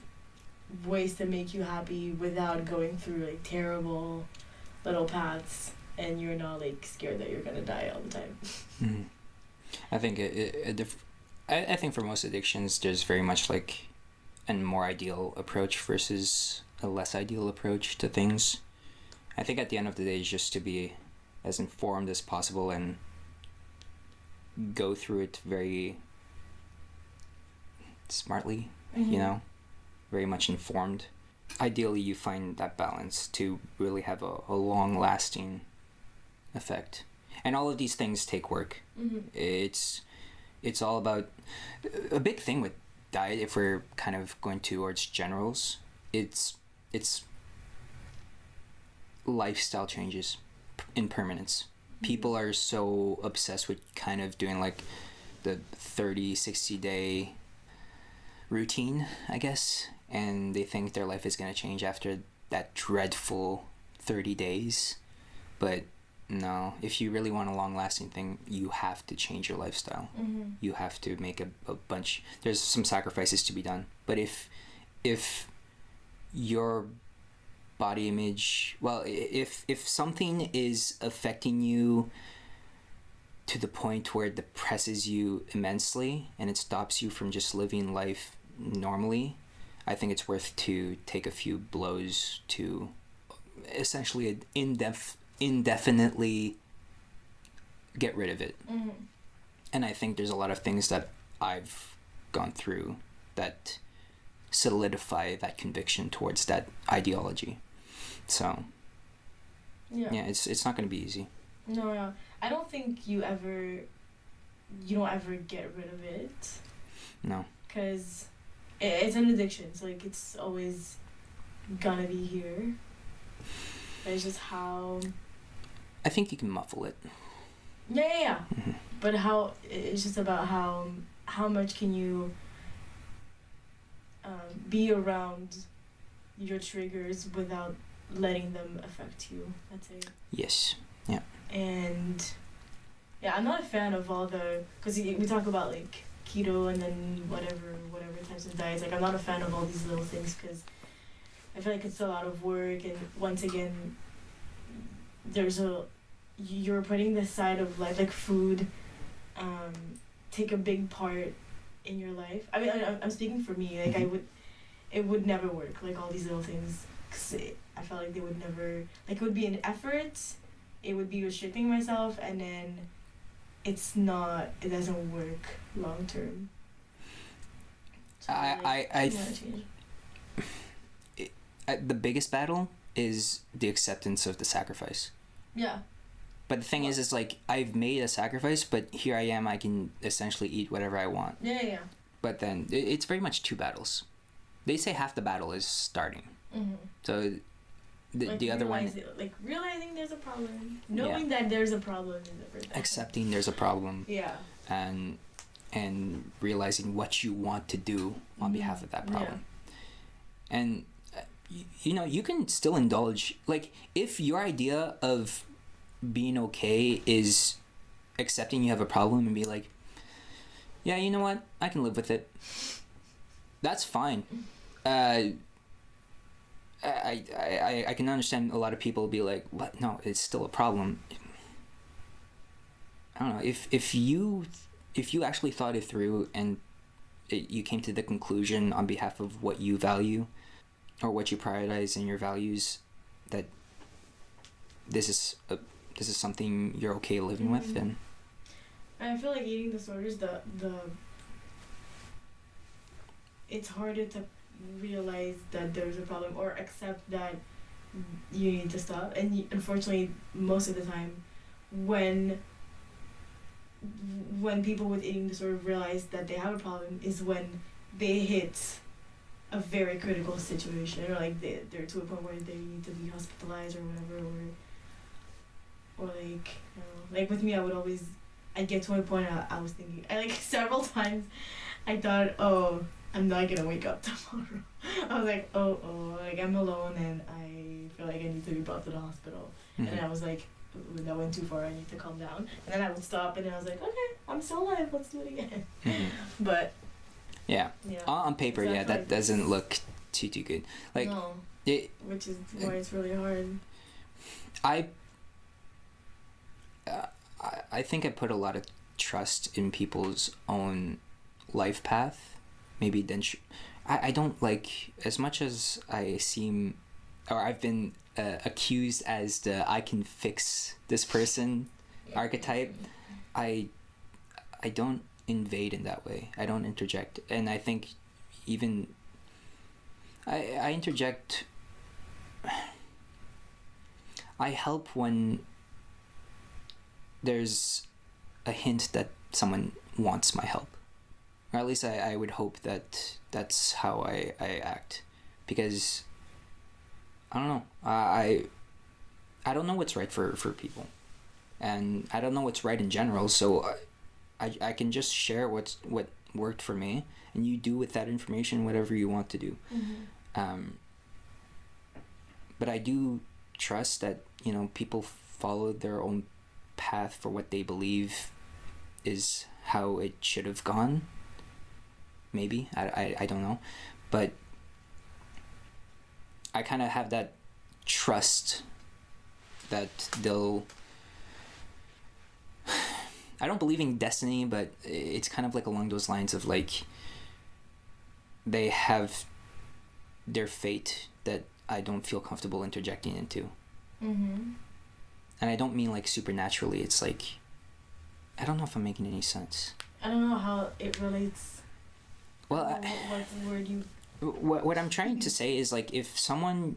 ways to make you happy without going through like terrible little paths, and you're not like scared that you're gonna die all the time. Mm-hmm. I think I think for most addictions, there's very much like a more ideal approach versus a less ideal approach to things. I think at the end of the day, is just to be as informed as possible and go through it very smartly, very much informed. Ideally, you find that balance to really have a long-lasting effect. And all of these things take work. It's all about, a big thing with diet, if we're kind of going towards generals, it's lifestyle changes in permanence. People are so obsessed with kind of doing like the 30-60 day routine, I guess, and they think their life is going to change after that dreadful 30 days. But no, if you really want a long-lasting thing, you have to change your lifestyle. You have to make a bunch, there's some sacrifices to be done. But if your body image, well, if something is affecting you to the point where it depresses you immensely and it stops you from just living life normally, I think it's worth to take a few blows to essentially indefinitely get rid of it. And I think there's a lot of things that I've gone through that solidify that conviction towards that ideology. So yeah, it's not going to be easy. No, I don't think you don't ever get rid of it. No, because it's an addiction, so like it's always gonna be here. But it's just how, I think you can muffle it. Yeah. But it's just about how much can you be around your triggers without letting them affect you. That's it. Yes. And yeah, I'm not a fan of all the, because we talk about like keto and then whatever types of diets. Like I'm not a fan of all these little things because I feel like it's a lot of work, and once again, you're putting this side of life, like food, take a big part in your life. I mean, I'm speaking for me. Like it would never work. Like all these little things, cause I felt like they would never. Like it would be an effort. It would be restricting myself, and then it doesn't work long term. So the biggest battle is the acceptance of the sacrifice. Yeah. But the thing is like I've made a sacrifice, but here I am. I can essentially eat whatever I want. Yeah. But then it's very much two battles. They say half the battle is starting. Mm-hmm. So the other one, like realizing there's a problem, knowing that there's a problem is the first. Accepting there's a problem. Yeah. And realizing what you want to do on behalf of that problem. Yeah. And you can still indulge, like if your idea of being okay is accepting you have a problem and be like, yeah, you know what, I can live with it, that's fine. I can understand a lot of people be like, what? No, it's still a problem. I don't know, if you actually thought it through and you came to the conclusion on behalf of what you value or what you prioritize in your values, that this is something you're okay living with, then I feel like eating disorders, it's harder to realize that there's a problem or accept that you need to stop. And unfortunately, most of the time, when people with eating disorder realize that they have a problem is when they hit a very critical situation, or like they're to a point where they need to be hospitalized or whatever, or like, you know, like with me, I'd get to a point I was thinking, like several times I thought, oh, I'm not gonna wake up tomorrow. I was like, like I'm alone and I feel like I need to be brought to the hospital. Mm-hmm. And then I was like, that went too far, I need to calm down. And then I would stop and then I was like, okay, I'm still alive, let's do it again. Mm-hmm. But yeah, on paper, exactly. Yeah, that doesn't look too good. Like, no, which is why it's really hard. I think I put a lot of trust in people's own life path. Maybe then I don't, like, as much as I seem, or I've been accused as the I can fix this person archetype, I don't invade in that way. I don't interject. And I think even I interject. I help when there's a hint that someone wants my help, or at least I would hope that that's how I act, because I don't know, I don't know what's right for people, and I don't know what's right in general, so I can just share what worked for me, and you do with that information whatever you want to do. Mm-hmm. But I do trust that, you know, people follow their own path for what they believe is how it should have gone. Maybe I don't know, but I kind of have that trust that they'll. I don't believe in destiny, but it's kind of like along those lines of like they have their fate that I don't feel comfortable interjecting into. Mm-hmm. And I don't mean like supernaturally. It's like, I don't know if I'm making any sense. I don't know how it relates. Well, what word you... What I'm trying to say is, like, if someone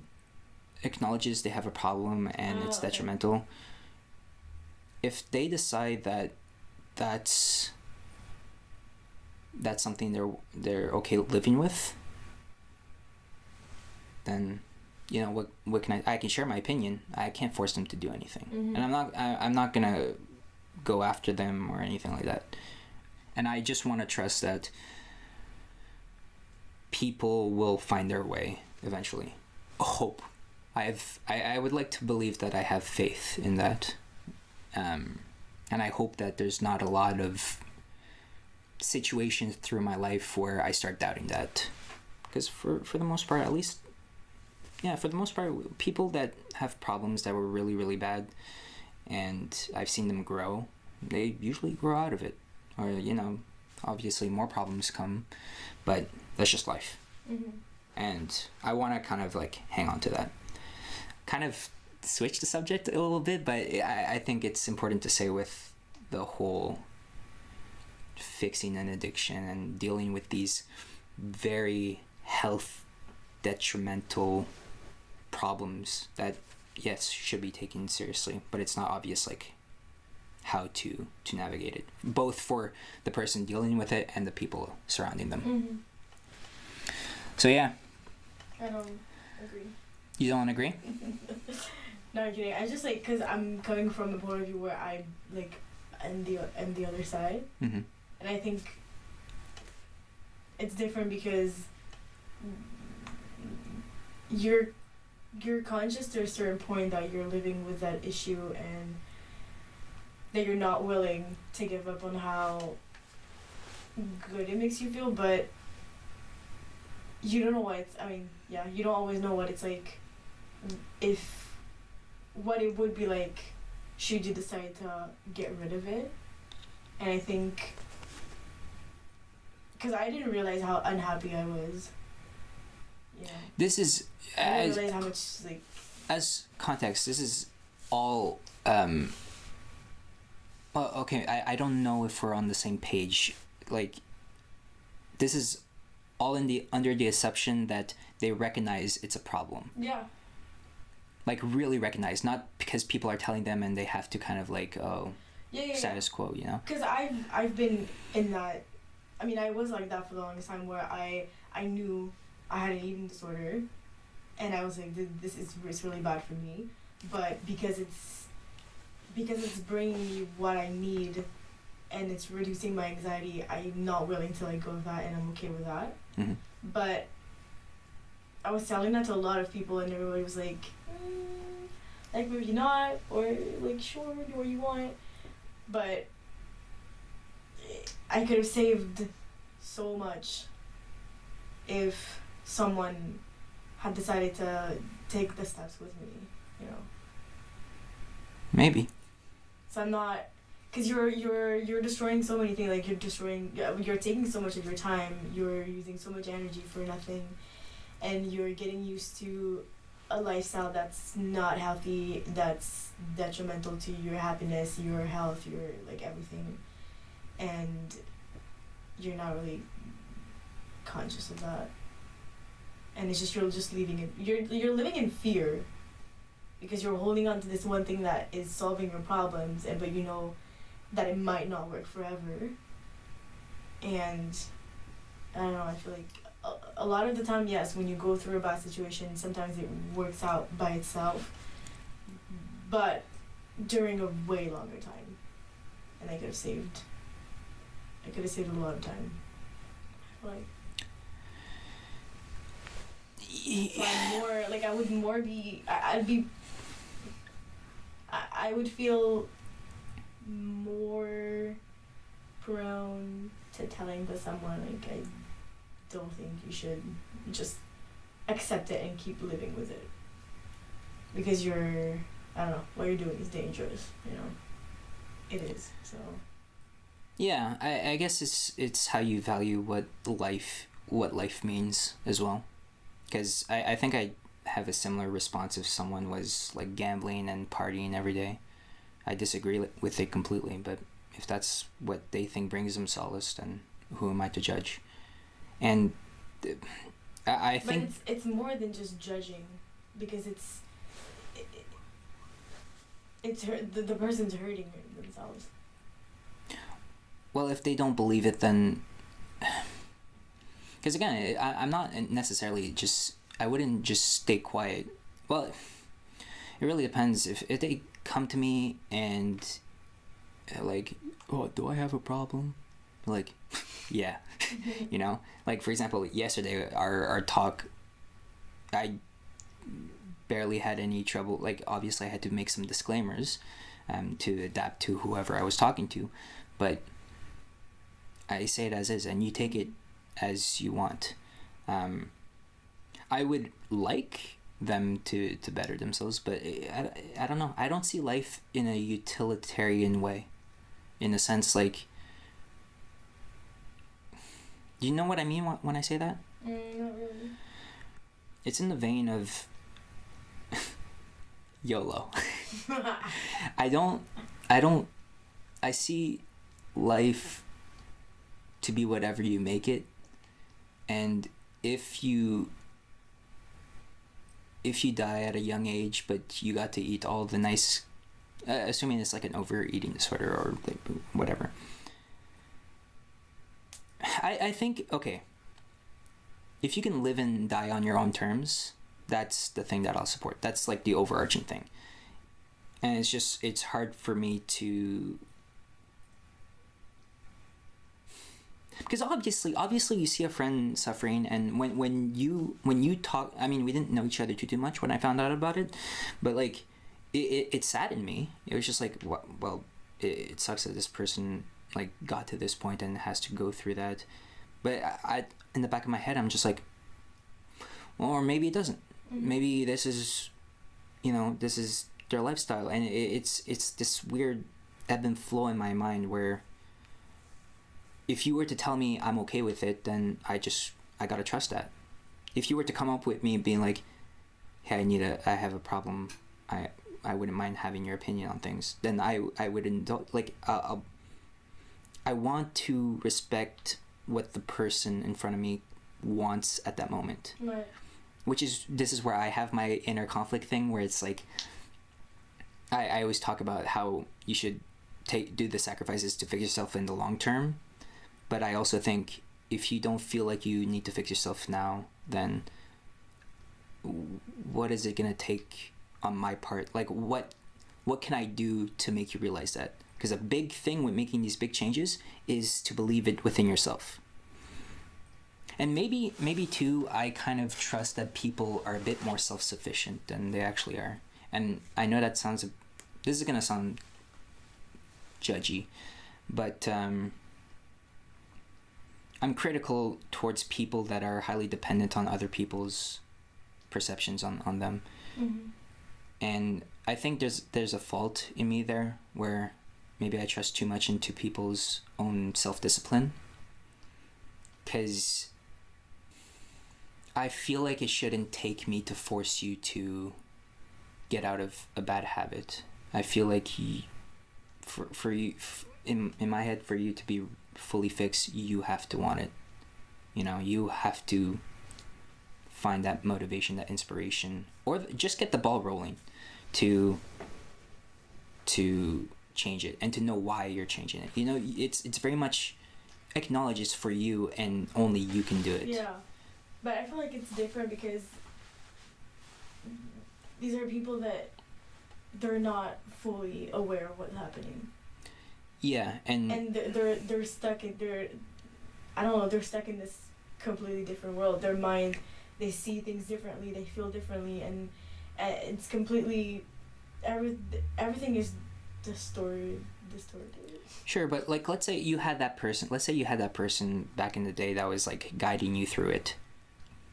acknowledges they have a problem and it's detrimental, okay. If they decide that that's something they're okay living with, then, you know, what can I can share my opinion. I can't force them to do anything. Mm-hmm. And I'm not gonna go after them or anything like that. And I just want to trust that people will find their way eventually. hope. I would like to believe that I have faith in that, and I hope that there's not a lot of situations through my life where I start doubting that, because for the most part, at least, yeah, for the most part, people that have problems that were really, really bad, and I've seen them grow, they usually grow out of it, or obviously more problems come, but that's just life. Mm-hmm. And I want to kind of like hang on to that. Kind of switch the subject a little bit, but I think it's important to say with the whole fixing an addiction and dealing with these very health detrimental problems that, yes, should be taken seriously, but it's not obvious like how to navigate it, both for the person dealing with it and the people surrounding them. Mm-hmm. So yeah. I don't agree. You don't agree? No, I'm kidding. I just like, because I'm coming from a point of view where I like am the other side. Mm-hmm. And I think it's different because you're conscious to a certain point that you're living with that issue and that you're not willing to give up on how good it makes you feel, but you don't know what it's, you don't always know what it's like, what it would be like should you decide to get rid of it. And I think, because I didn't realize how unhappy I was. Yeah. This is, I didn't realize how much, like... As context, this is all, well, okay, I don't know if we're on the same page. Like, this is all under the assumption that they recognize it's a problem. Yeah. Like, really recognize, not because people are telling them and they have to kind of like, status quo, Because I've been in that, I was like that for the longest time, where I knew I had an eating disorder, and I was like, it's really bad for me, but because it's bringing me what I need, and it's reducing my anxiety, I'm not willing to let go of that, and I'm okay with that. Mm-hmm. But I was telling that to a lot of people, and everybody was like, like maybe not, or like sure, do what you want. But I could have saved so much if someone had decided to take the steps with me, Maybe. So I'm not, because you're destroying so many things. Like you're taking so much of your time. You're using so much energy for nothing, and you're getting used to a lifestyle that's not healthy, that's detrimental to your happiness, your health, your like everything, and you're not really conscious of that, and it's just you're just leaving it. You're living in fear because you're holding on to this one thing that is solving your problems, but you know that it might not work forever. And I don't know, I feel like a lot of the time, yes, when you go through a bad situation, sometimes it works out by itself, but during a way longer time, and I could have saved a lot of time. Like, so I'm more like I would more be I would feel more prone to telling to someone like, I don't think you should just accept it and keep living with it, because I don't know, what you're doing is dangerous, it is. So yeah, I guess it's how you value what life means as well, because I think I have a similar response if someone was like gambling and partying every day. I disagree with it completely, but if that's what they think brings them solace, then who am I to judge? And I think... But it's more than just judging, because the person's hurting themselves. Well, if they don't believe it, then... Because again, I'm not necessarily just... I wouldn't just stay quiet. Well, it really depends. If they come to me and like, oh, do I have a problem? Like, yeah. Like, for example, yesterday our talk, I barely had any trouble. Like, obviously I had to make some disclaimers to adapt to whoever I was talking to, but I say it as is, and you take it as you want. I would like them to better themselves, but I don't know. I don't see life in a utilitarian way, in a sense, like, do you know what I mean when I say that? Not really. It's in the vein of YOLO. I see life to be whatever you make it, and if you die at a young age but you got to eat all the nice, assuming it's like an overeating disorder or like whatever, I think, okay, if you can live and die on your own terms, that's the thing that I'll support. That's like the overarching thing. And it's hard for me to, because obviously you see a friend suffering, and when you talk, I mean, we didn't know each other too much when I found out about it, but like it saddened me. It was just like, well, it sucks that this person like got to this point and has to go through that, but I in the back of my head I'm just like, well, or maybe it doesn't. Maybe this is their lifestyle, and it's this weird ebb and flow in my mind where if you were to tell me I'm okay with it, then I gotta trust that. If you were to come up with me being like, hey, I have a problem, I wouldn't mind having your opinion on things, then I would I want to respect what the person in front of me wants at that moment. Right. This is where I have my inner conflict thing, where it's like, I always talk about how you should do the sacrifices to fix yourself in the long term, but I also think if you don't feel like you need to fix yourself now, then what is it gonna take on my part? Like, what can I do to make you realize that? Because a big thing with making these big changes is to believe it within yourself. And maybe too, I kind of trust that people are a bit more self-sufficient than they actually are. And I know that this is gonna sound judgy, but I'm critical towards people that are highly dependent on other people's perceptions on them. Mm-hmm. And I think there's a fault in me there, where maybe I trust too much into people's own self-discipline, because I feel like it shouldn't take me to force you to get out of a bad habit. I feel like for you, in my head, for you to be fully fixed, you have to want it. You have to find that motivation, that inspiration, or just get the ball rolling to change it, and to know why you're changing it. It's very much acknowledges for you, and only you can do it. Yeah, but I feel like it's different because these are people that they're not fully aware of what's happening. Yeah, and they're stuck in they're stuck in this completely different world. Their mind, they see things differently, they feel differently, and it's completely everything is distorted. Sure, but like, let's say you had that person back in the day that was like guiding you through it.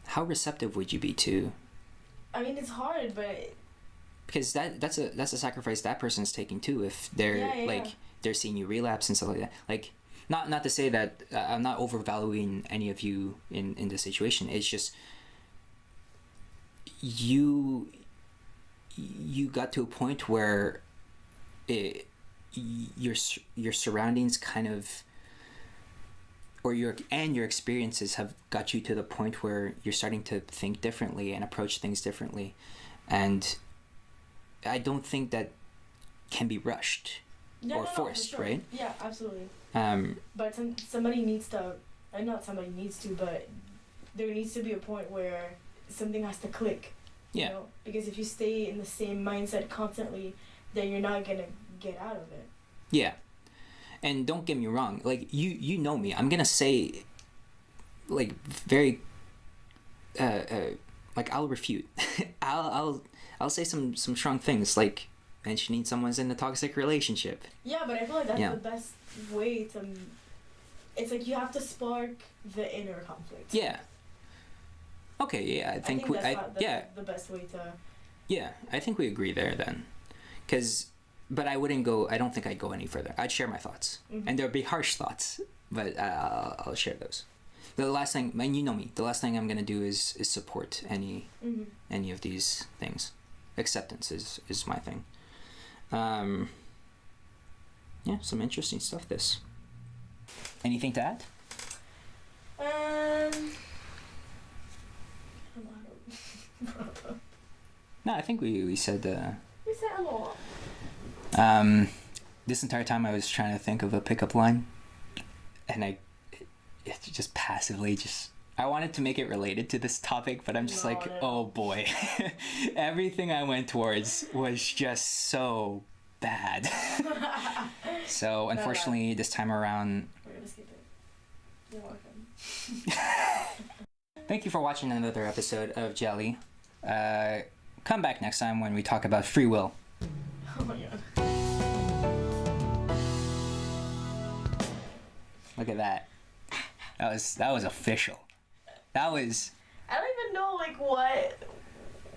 How receptive would you be to? I mean, it's hard, but because that's a sacrifice that person's taking too. If they're they're seeing you relapse and stuff like that. Like, not to say that I'm not overvaluing any of you in this situation. It's just you got to a point where your surroundings kind of, or your experiences have got you to the point where you're starting to think differently and approach things differently, and I don't think that can be rushed or forced, sure. Right? Yeah, absolutely. But somebody needs to, and not somebody needs to, but there needs to be a point where something has to click. Yeah. Because if you stay in the same mindset constantly, then you're not gonna get out of it. Yeah. And don't get me wrong, like, you know me. I'm gonna say, like, very like I'll refute. I'll say some strong things, like mentioning someone's in a toxic relationship. Yeah, but I feel like that's the best way to. It's like you have to spark the inner conflict. Yeah. Okay. Yeah, I think that's the best way to. Yeah, I think we agree there then, but I don't think I'd go any further. I'd share my thoughts, and there'd be harsh thoughts, but I'll share those. The last thing, and you know me, the last thing I'm gonna do is support any of these things. Acceptance is my thing. Yeah, some interesting stuff. This. Anything to add? I don't know how to. No, I think we said. We said a lot. This entire time I was trying to think of a pickup line, and it just passively I wanted to make it related to this topic, but I'm just oh boy, everything I went towards was just so bad. So unfortunately, this time around, we're gonna skip it. You're welcome. Thank you for watching another episode of Jelly. Come back next time when we talk about free will. Oh my god. Look at that. That was official. That was. I don't even know what